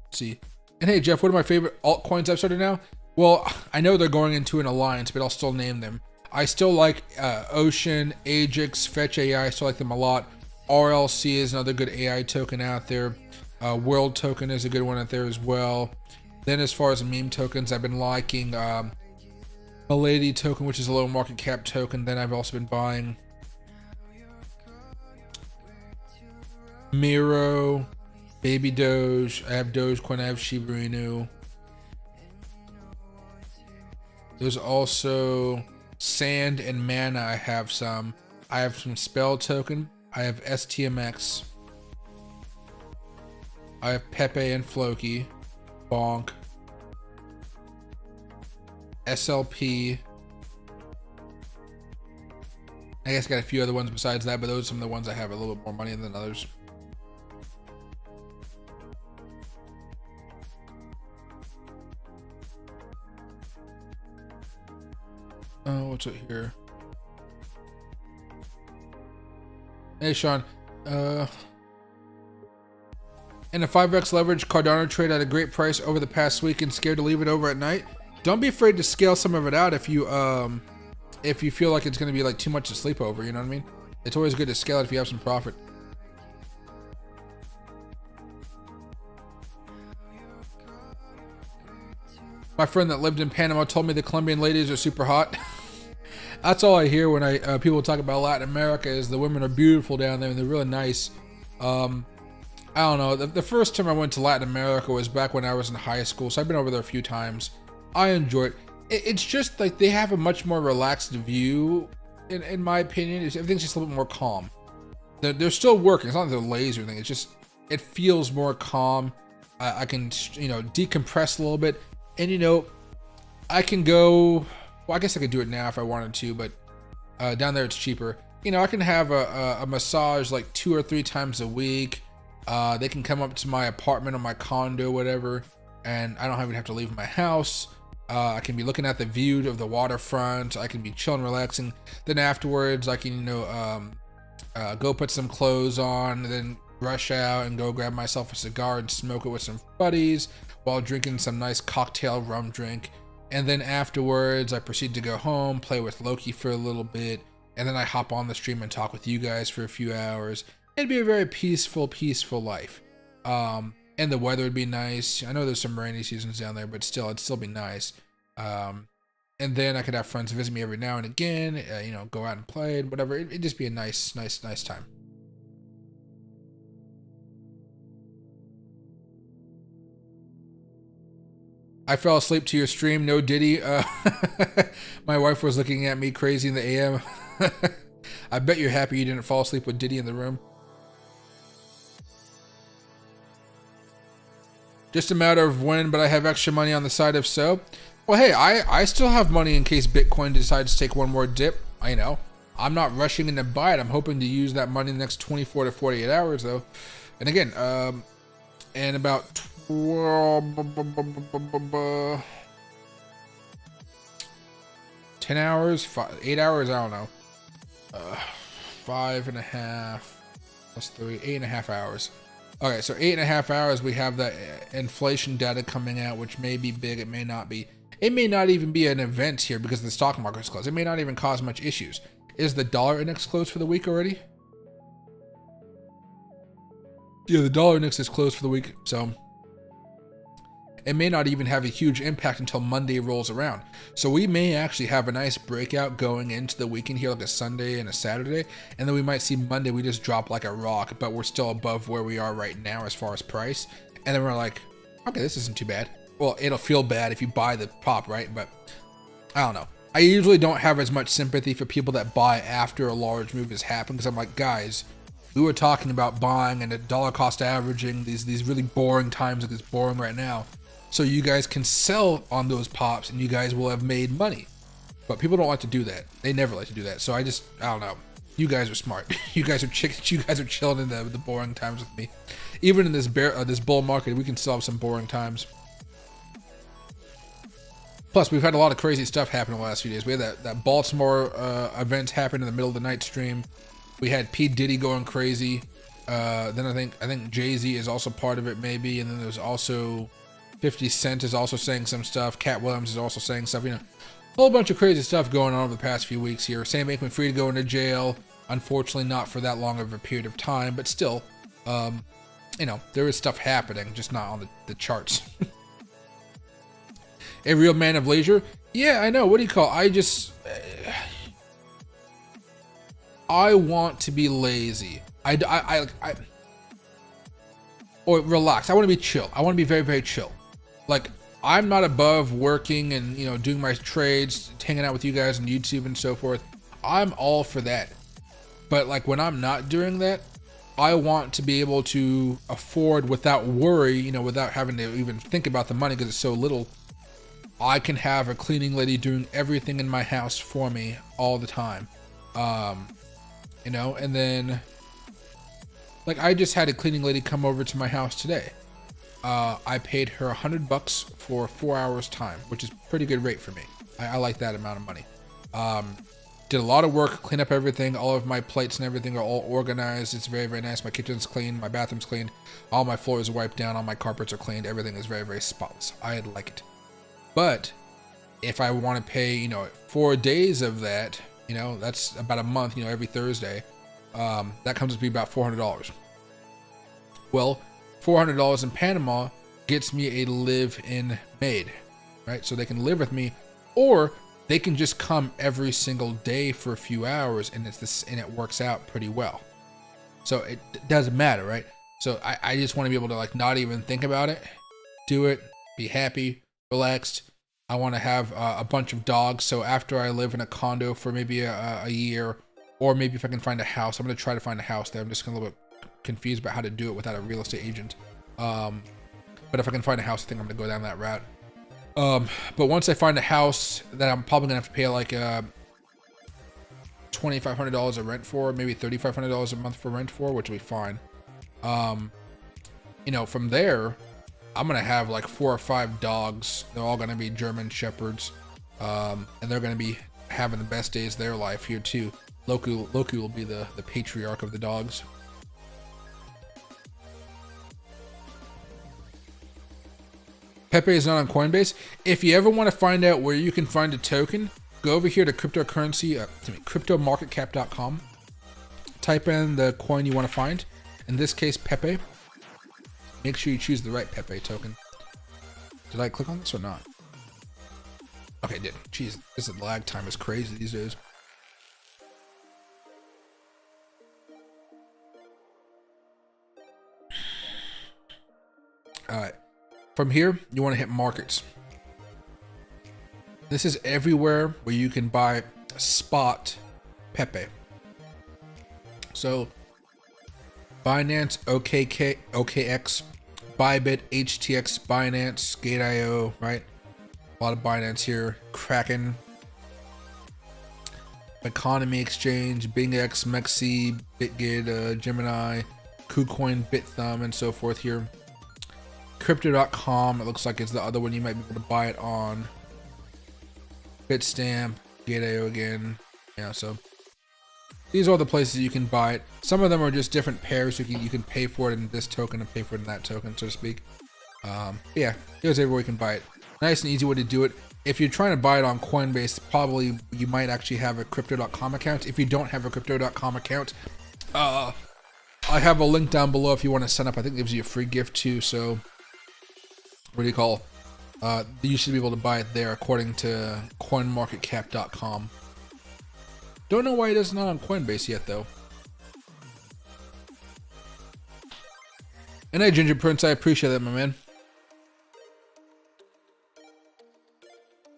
Let's see. And hey, Jeff, what are my favorite altcoins I've started now? Well, I know they're going into an alliance, but I'll still name them. I still like Ocean, Ajax, Fetch AI. I still like them a lot. RLC is another good AI token out there. World token is a good one out there as well. Then as far as meme tokens, I've been liking Milady token, which is a low market cap token. Then I've also been buying Miro, Baby Doge. I have Dogecoin, I have Shiba Inu. There's also Sand and Mana. I have some Spell token. I have STMX. I have Pepe and Floki. Bonk. SLP. I guess I got a few other ones besides that, but those are some of the ones I have a little bit more money than others. Oh, what's it here? Hey, Sean. In a 5x leverage Cardano trade at a great price over the past week and scared to leave it over at night. Don't be afraid to scale some of it out if you feel like it's going to be like too much to sleep over, you know what I mean? It's always good to scale it if you have some profit. My friend that lived in Panama told me the Colombian ladies are super hot. That's all I hear when people talk about Latin America is the women are beautiful down there and they're really nice. I don't know. The first time I went to Latin America was back when I was in high school, so I've been over there a few times. I enjoy it. It's just like they have a much more relaxed view, in my opinion. Everything's just a little bit more calm. They're still working. It's not like they're lazy or anything. It's just, it feels more calm. I can, you know, decompress a little bit. And, you know, I can go, well, I guess I could do it now if I wanted to, but down there it's cheaper. You know, I can have a massage like 2 or 3 times a week. They can come up to my apartment or my condo, whatever, and I don't even have to leave my house. I can be looking at the view of the waterfront. I can be chilling, relaxing. Then afterwards, I can, you know, go put some clothes on, and then rush out and go grab myself a cigar and smoke it with some buddies while drinking some nice cocktail rum drink. And then afterwards, I proceed to go home, play with Loki for a little bit, and then I hop on the stream and talk with you guys for a few hours. It'd be a very peaceful life. And the weather would be nice. I know there's some rainy seasons down there, but still, it'd still be nice. And then I could have friends visit me every now and again, you know, go out and play, whatever. It'd just be a nice time. I fell asleep to your stream, no Diddy. My wife was looking at me crazy in the AM. I bet you're happy you didn't fall asleep with Diddy in the room. Just a matter of when, but I have extra money on the side if so. Well, hey, I still have money in case Bitcoin decides to take one more dip. I know. I'm not rushing in to buy it. I'm hoping to use that money in the next 24 to 48 hours, though. And again, in about 10 hours, 8 hours, I don't know. 5.5 plus 3, 8.5 hours. Okay, so 8.5 hours, we have the inflation data coming out, which may be big, it may not be. It may not even be an event here because the stock market is closed. It may not even cause much issues. Is the dollar index closed for the week already? Yeah, the dollar index is closed for the week, so it may not even have a huge impact until Monday rolls around. So we may actually have a nice breakout going into the weekend here, like a Sunday and a Saturday, and then we might see Monday we just drop like a rock, but we're still above where we are right now as far as price. And then we're like, okay, this isn't too bad. Well, it'll feel bad if you buy the pop, right? But I don't know. I usually don't have as much sympathy for people that buy after a large move has happened, because I'm like, guys, we were talking about buying and a dollar cost averaging, these really boring times, like it's boring right now. So you guys can sell on those pops and you guys will have made money. But people don't like to do that. They never like to do that. So I don't know. You guys are smart. You guys are chilling in the boring times with me. Even in this this bull market, we can still have some boring times. Plus, we've had a lot of crazy stuff happen in the last few days. We had that Baltimore event happen in the middle of the night stream. We had P. Diddy going crazy. Then I think Jay-Z is also part of it maybe. And then there's also 50 Cent is also saying some stuff. Cat Williams is also saying stuff. You know, a whole bunch of crazy stuff going on over the past few weeks here. Sam Bankman-Fried going to jail. Unfortunately, not for that long of a period of time, but still, you know, there is stuff happening, just not on the charts. A real man of leisure? Yeah, I know. What do you call it? I want to be lazy. Or relax. I want to be chill. I want to be very, very chill. Like, I'm not above working and, you know, doing my trades, hanging out with you guys on YouTube and so forth. I'm all for that. But like when I'm not doing that, I want to be able to afford without worry, you know, without having to even think about the money because it's so little. I can have a cleaning lady doing everything in my house for me all the time. You know, and then like I just had a cleaning lady come over to my house today. I paid her $100 for 4 hours time, which is pretty good rate for me. I like that amount of money. Did a lot of work, clean up everything. All of my plates and everything are all organized. It's very, very nice. My kitchen's clean. My bathroom's clean. All my floors are wiped down. All my carpets are cleaned. Everything is very, very spotless. I like it. But if I want to pay, you know, 4 days of that, you know, that's about a month, you know, every Thursday, that comes to be about $400. Well, $400 in Panama gets me a live-in maid, right? So they can live with me, or they can just come every single day for a few hours, and it works out pretty well. So it doesn't matter, right? So I just want to be able to like not even think about it, do it, be happy, relaxed. I want to have a bunch of dogs. So after I live in a condo for maybe a year, or maybe if I can find a house, I'm going to try to find a house there. I'm just a little bit confused about how to do it without a real estate agent. But if I can find a house, I think I'm going to go down that route. But once I find a house that I'm probably going to have to pay like $2,500 a rent for, maybe $3,500 a month for rent for, which will be fine. You know, from there, I'm going to have like 4 or 5 dogs. They're all going to be German Shepherds. And they're going to be having the best days of their life here too. Loki will be the patriarch of the dogs. Pepe is not on Coinbase. If you ever want to find out where you can find a token, go over here to cryptomarketcap.com. Type in the coin you want to find. In this case, Pepe. Make sure you choose the right Pepe token. Did I click on this or not? Okay, I did. Jeez, this lag time is crazy these days. Alright. From here, you want to hit markets. This is everywhere where you can buy spot Pepe. So Binance, OKX, Bybit, HTX, Binance, Gate.io, right? A lot of Binance here. Kraken, Economy Exchange, BingX, Mexi, BitGid, Gemini, KuCoin, BitThumb, and so forth here. Crypto.com, it looks like it's the other one you might be able to buy it on. Bitstamp, Gate.io again. Yeah, so these are the places you can buy it. Some of them are just different pairs. You can pay for it in this token and pay for it in that token, so to speak. Yeah, here's everywhere you can buy it. Nice and easy way to do it. If you're trying to buy it on Coinbase, probably you might actually have a Crypto.com account. If you don't have a Crypto.com account, I have a link down below if you want to sign up. I think it gives you a free gift too. So, what do you call? You should be able to buy it there according to CoinMarketCap.com. Don't know why it isn't on Coinbase yet though. And hey, Ginger Prince, I appreciate that, my man.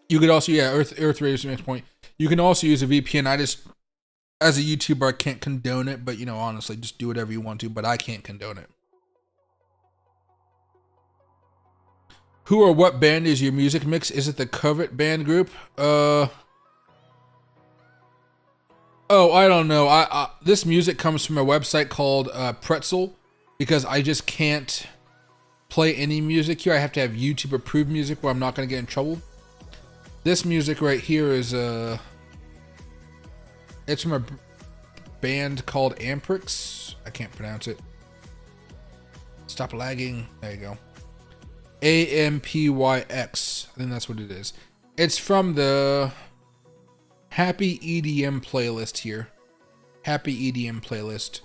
You could also, yeah, Earth Raiders next point. You can also use a VPN. I just, as a YouTuber, I can't condone it, but you know, honestly, just do whatever you want to, but I can't condone it. Who or what band is your music mix? Is it the Covet band group? Oh, I don't know. This music comes from a website called Pretzel, because I just can't play any music here. I have to have YouTube approved music where I'm not going to get in trouble. This music right here is it's from a band called Amprix. I can't pronounce it. Stop lagging. There you go. AMPYX. I think that's what it is. It's from the Happy EDM playlist here. Happy EDM playlist.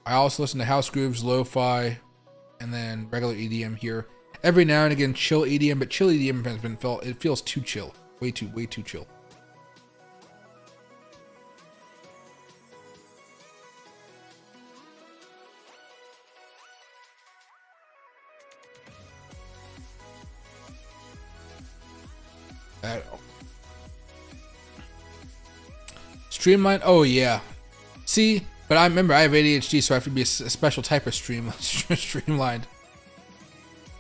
I also listen to house grooves, lo-fi, and then regular EDM here. Every now and again, chill EDM, but chill EDM has been felt. It feels too chill. Way too chill. Streamline. Oh yeah. See, but I remember I have ADHD, so I have to be a special type of streamlined.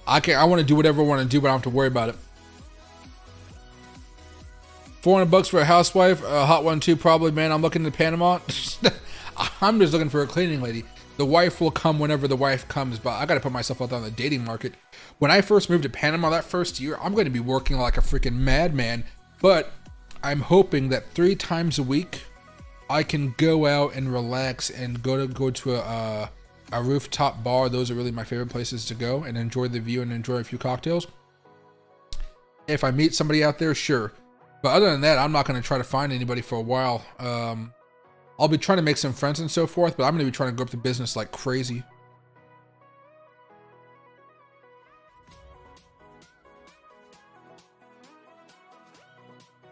I want to do whatever I want to do, but I don't have to worry about it. $400 for a housewife, a hot one too, probably, man. I'm looking to Panama. I'm just looking for a cleaning lady. The wife will come whenever the wife comes, but I got to put myself out there on the dating market. When I first moved to Panama that first year, I'm going to be working like a freaking madman, but I'm hoping that 3 times a week, I can go out and relax and go to a rooftop bar. Those are really my favorite places to go and enjoy the view and enjoy a few cocktails. If I meet somebody out there, sure. But other than that, I'm not going to try to find anybody for a while. I'll be trying to make some friends and so forth, but I'm going to be trying to go up to business like crazy.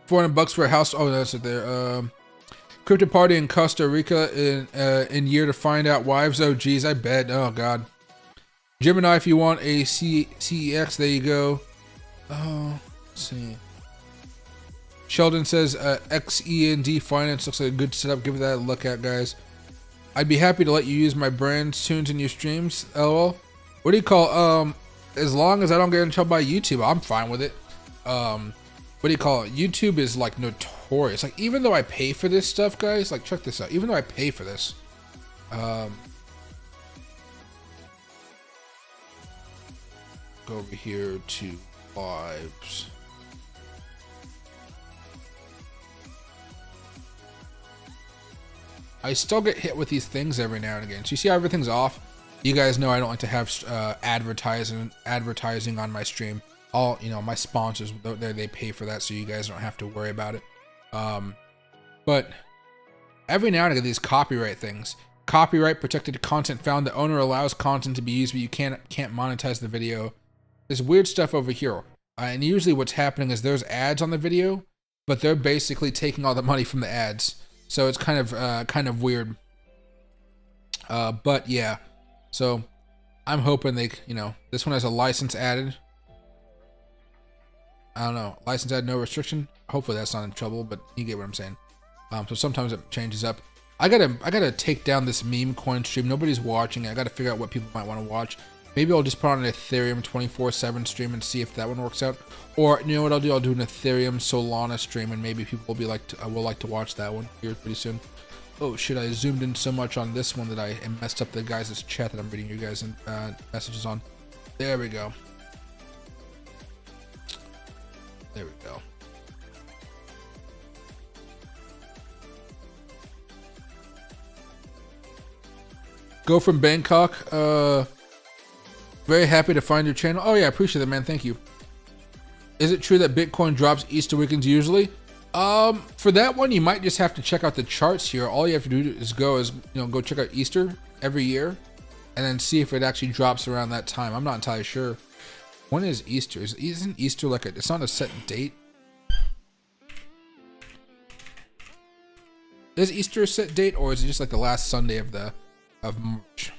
$400 for a house. Oh, that's it there. Crypto party in Costa Rica in year to find out wives. Oh, geez, I bet. Oh, God. Gemini, if you want a CEX, there you go. Oh, let's see. Sheldon says XEND Finance looks like a good setup. Give that a look at, guys. I'd be happy to let you use my brand tunes in your streams. LOL. What do you call as long as I don't get in trouble by YouTube, I'm fine with it. What do you call it? YouTube is like notorious. Like, even though I pay for this stuff, guys, like, check this out. Even though I pay for this, go over here to lives. I still get hit with these things every now and again. So you see how everything's off? You guys know I don't like to have advertising on my stream. All, you know, my sponsors, they pay for that, so you guys don't have to worry about it. But every now and again, these copyright things. Copyright protected content found. The owner allows content to be used, but you can't monetize the video. There's weird stuff over here. And usually what's happening is there's ads on the video, but they're basically taking all the money from the ads. So it's kind of weird. But yeah, so I'm hoping they, you know, this one has a license added. I don't know, license added, no restriction. Hopefully that's not in trouble, but you get what I'm saying. So sometimes it changes up. I gotta take down this meme coin stream. Nobody's watching. I gotta figure out what people might want to watch. Maybe I'll just put on an Ethereum 24/7 stream and see if that one works out. Or you know what I'll do? I'll do an Ethereum Solana stream, and maybe people will be will like to watch that one here pretty soon. Oh shit! I zoomed in so much on this one that I messed up the guys' chat that I'm reading you guys' messages on. There we go. There we go. Go from Bangkok. Very happy to find your channel. Oh yeah, I appreciate that, man. Thank you. Is it true that Bitcoin drops Easter weekends usually? For that one, you might just have to check out the charts here. All you have to do is go check out Easter every year, and then see if it actually drops around that time. I'm not entirely sure. When is Easter? Isn't Easter like it's not a set date? Is Easter a set date, or is it just like the last Sunday of March?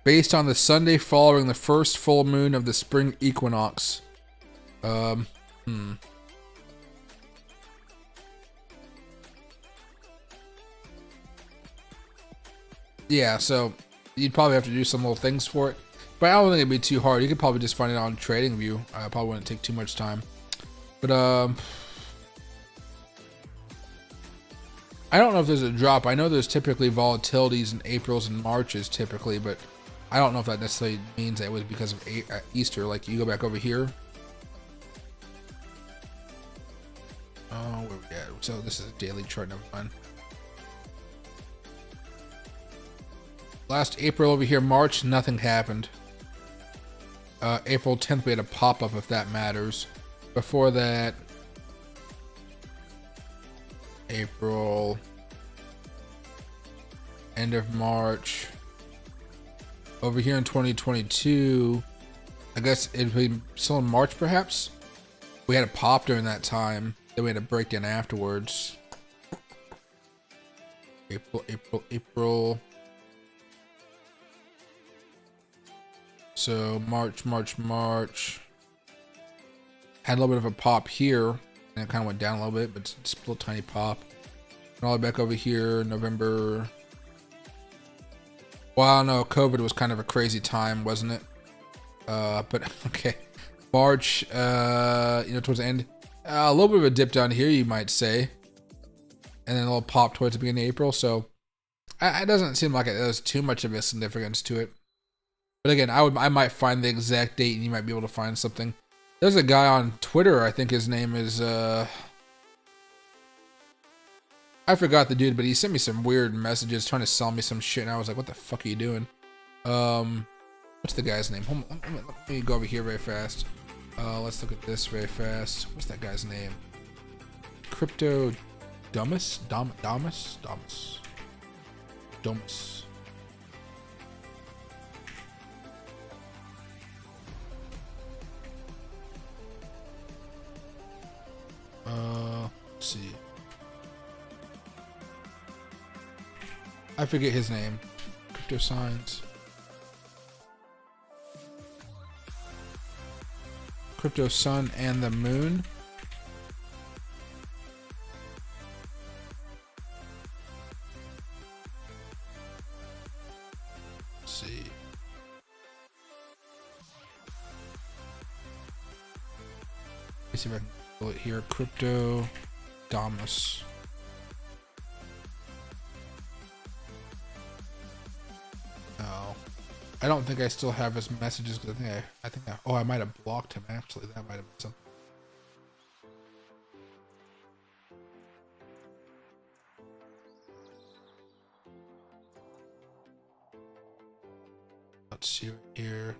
Based on the Sunday following the first full moon of the spring equinox. Yeah, so you'd probably have to do some little things for it. But I don't think it'd be too hard. You could probably just find it on TradingView. Probably wouldn't take too much time. But I don't know if there's a drop. I know there's typically volatilities in Aprils and Marches typically, but I don't know if that necessarily means that it was because of Easter. Like, you go back over here. Oh, where we at? So this is a daily chart, never mind. Last April over here, March, nothing happened. April 10th, we had a pop-up, if that matters. Before that, April, end of March. Over here in 2022, I guess it'd be still in March perhaps. We had a pop during that time. Then we had a breakdown afterwards. April. So March. Had a little bit of a pop here, and it kind of went down a little bit, but it's still a tiny pop. And all the way back over here, November. Well, no, COVID was kind of a crazy time, wasn't it? But okay, March. Towards the end, a little bit of a dip down here, you might say, and then a little pop towards the beginning of April. So it doesn't seem like there's too much of a significance to it. But again, I might find the exact date, and you might be able to find something. There's a guy on Twitter, I think his name is, I forgot the dude, but he sent me some weird messages trying to sell me some shit, and I was like, what the fuck are you doing? What's the guy's name? Hold on, let me go over here very fast. Let's look at this very fast. What's that guy's name? Crypto Domus? Domus. Let's see. I forget his name. Crypto signs. Crypto Sun and the Moon. Let's see. Let's see if I can pull it here. Crypto Domus. No, I don't think I still have his messages because I think I might have blocked him actually. That might have been something. Let's see right here.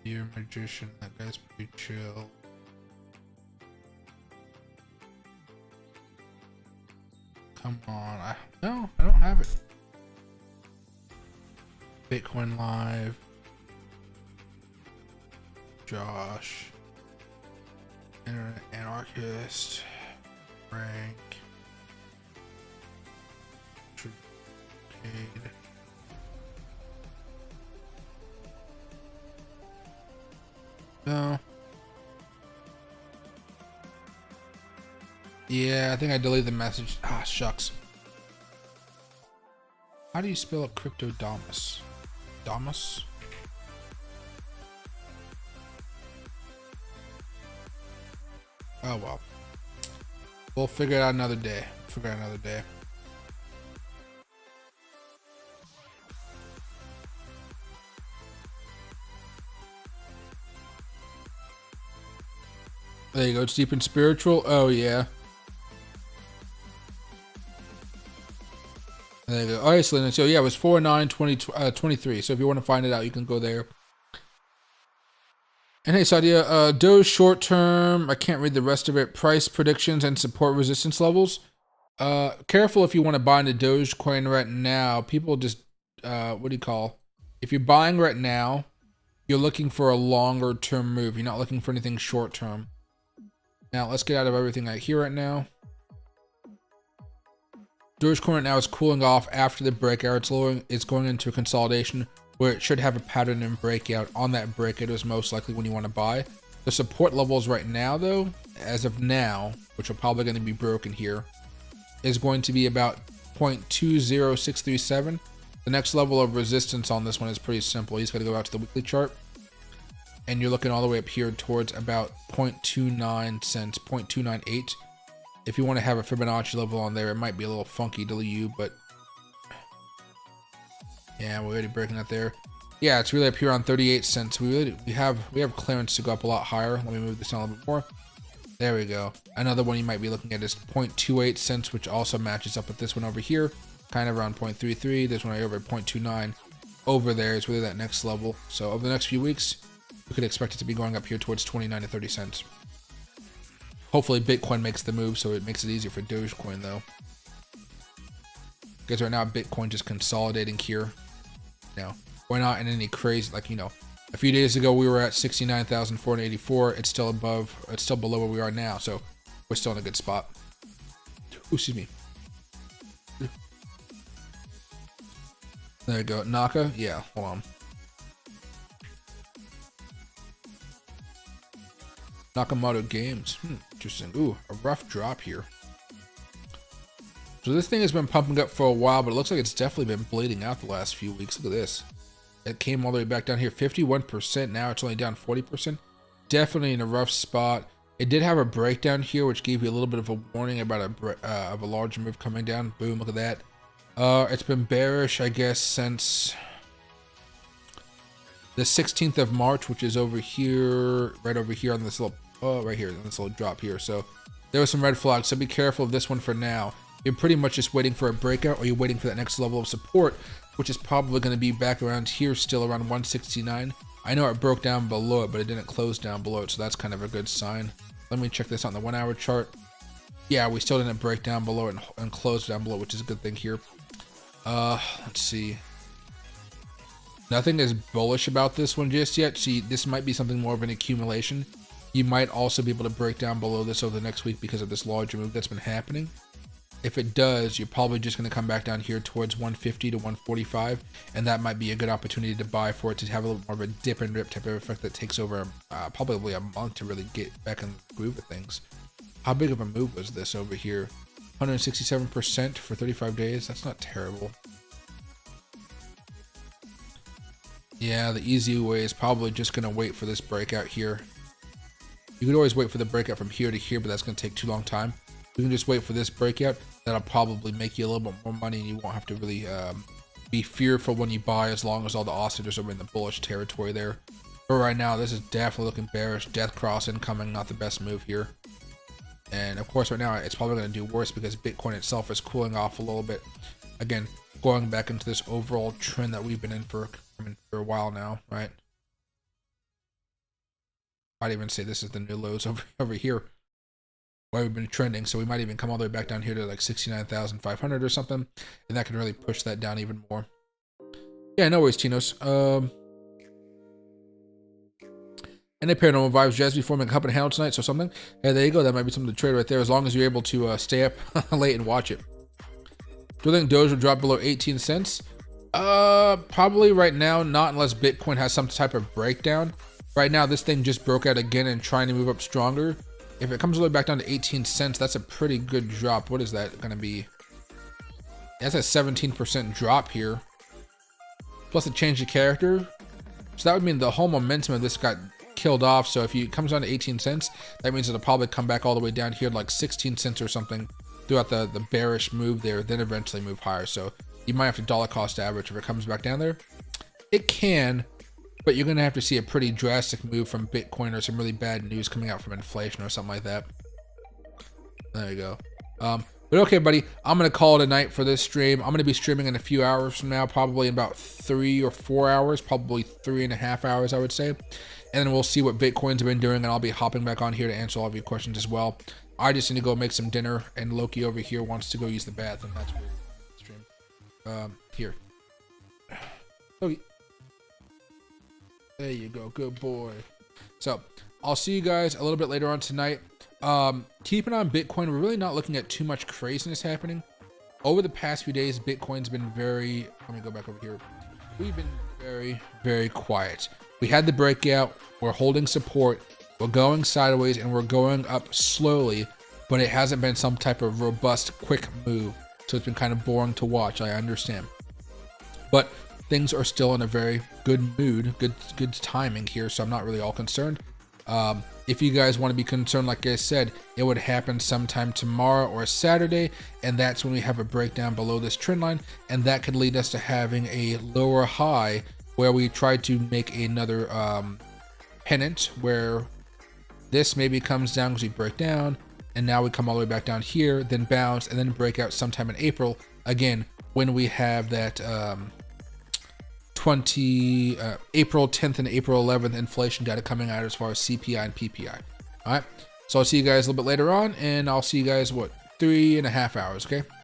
Dear Magician, that guy's pretty chill. Come on, no, I don't have it. Bitcoin Live. Josh. Internet Anarchist. Frank. No. Yeah, I think I deleted the message. Ah, shucks. How do you spell it? Cryptodamus? Damus? Oh well. We'll figure it out another day. Figure it out another day. There you go. It's deep and spiritual. Oh yeah. There you go. Oh, Iceland. So yeah, it was 4/9/2023. So if you want to find it out, you can go there. And hey, Sadia, Doge short term. I can't read the rest of it. Price predictions and support resistance levels. Careful if you want to buy into Dogecoin right now. People just what do you call? If you're buying right now, you're looking for a longer term move. You're not looking for anything short term. Now let's get out of everything I hear right now. Dogecoin right now is cooling off after the breakout. It's going into a consolidation where it should have a pattern and breakout. On that breakout is most likely when you want to buy. The support levels right now, though, as of now, which are probably going to be broken here, is going to be about 0.20637. The next level of resistance on this one is pretty simple. You just got to go out to the weekly chart, and you're looking all the way up here towards about 0.29 cents, 0.298. If you want to have a Fibonacci level on there, it might be a little funky to you, but yeah, we're already breaking that there. Yeah, it's really up here on 38 cents. We have clearance to go up a lot higher. Let me move this down a little bit more. There we go. Another one you might be looking at is 0.28 cents, which also matches up with this one over here, kind of around 0.33. This one right over at 0.29. Over there is really that next level. So over the next few weeks, we could expect it to be going up here towards 29 to 30 cents. Hopefully Bitcoin makes the move, so it makes it easier for Dogecoin though. Because right now Bitcoin just consolidating here. Now, we're not in any crazy, like, you know, a few days ago we were at 69,484. It's still below where we are now, so we're still in a good spot. Ooh, excuse me. There you go. Naka? Yeah, hold on. Nakamoto Games. Interesting. Ooh, a rough drop here. So this thing has been pumping up for a while, but it looks like it's definitely been bleeding out the last few weeks. Look at this. It came all the way back down here, 51%. Now it's only down 40%. Definitely in a rough spot. It did have a breakdown here, which gave you a little bit of a warning about a large move coming down. Boom, look at that. It's been bearish, I guess, since the 16th of March, which is over here, right over here on this little, right here, on this little drop here. So there was some red flags, so be careful of this one for now. You're pretty much just waiting for a breakout, or you're waiting for that next level of support, which is probably going to be back around here, still around 169. I know it broke down below it, but it didn't close down below it, so that's kind of a good sign. Let me check this on the 1 hour chart. Yeah, we still didn't break down below it and close down below, which is a good thing here. Let's see. Nothing is bullish about this one just yet. See, this might be something more of an accumulation. You might also be able to break down below this over the next week because of this larger move that's been happening. If it does, you're probably just going to come back down here towards 150 to 145, and that might be a good opportunity to buy for it to have a little more of a dip and rip type of effect that takes over probably a month to really get back in the groove of things. How big of a move was this over here? 167% for 35 days. That's not terrible. Yeah, the easy way is probably just going to wait for this breakout here. You could always wait for the breakout from here to here, but that's going to take too long time. You can just wait for this breakout. That'll probably make you a little bit more money, and you won't have to really be fearful when you buy, as long as all the oscillators are in the bullish territory there. But right now, this is definitely looking bearish. Death cross incoming, not the best move here. And of course, right now, it's probably going to do worse because Bitcoin itself is cooling off a little bit. Again, going back into this overall trend that we've been in for a while now, right? I'd even say this is the new lows over here where we've been trending. So we might even come all the way back down here to like 69,500 or something, and that can really push that down even more. Yeah, no worries, Tinos. Any paranormal vibes, Jazz, before making Cup and Handle tonight, so something. Hey, there you go. That might be something to trade right there, as long as you're able to stay up late and watch it. Do you think Doge will drop below 18 cents? Probably right now, not unless Bitcoin has some type of breakdown. Right now, this thing just broke out again and trying to move up stronger. If it comes all the way back down to 18 cents, that's a pretty good drop. What is that going to be? That's a 17% drop here. Plus it changed the character. So that would mean the whole momentum of this got killed off. So if it comes down to 18 cents, that means it'll probably come back all the way down here to like 16 cents or something throughout the bearish move there, then eventually move higher. So you might have to dollar cost average if it comes back down there. It can, but you're going to have to see a pretty drastic move from Bitcoin or some really bad news coming out from inflation or something like that. There you go. But okay, buddy, I'm going to call it a night for this stream. I'm going to be streaming in a few hours from now, probably in about 3 or 4 hours, probably 3.5 hours, I would say. And then we'll see what Bitcoin's been doing, and I'll be hopping back on here to answer all of your questions as well. I just need to go make some dinner, and Loki over here wants to go use the bathroom. That's weird. Stream. Here. Loki. There you go. Good boy. So, I'll see you guys a little bit later on tonight. Keep an eye on Bitcoin. We're really not looking at too much craziness happening. Over the past few days, Bitcoin's been very, let me go back over here. We've been very, very quiet. We had the breakout. We're holding support. We're going sideways and we're going up slowly, but it hasn't been some type of robust, quick move. So it's been kind of boring to watch. I understand. But things are still in a very good mood, good timing here. So I'm not really all concerned. If you guys want to be concerned, like I said, it would happen sometime tomorrow or Saturday, and that's when we have a breakdown below this trend line, and that could lead us to having a lower high where we try to make another pennant where this maybe comes down because we break down, and now we come all the way back down here, then bounce, and then break out sometime in April again when we have that April 10th and April 11th inflation data coming out as far as CPI and PPI. All right, so I'll see you guys a little bit later on, and I'll see you guys 3.5 hours. Okay.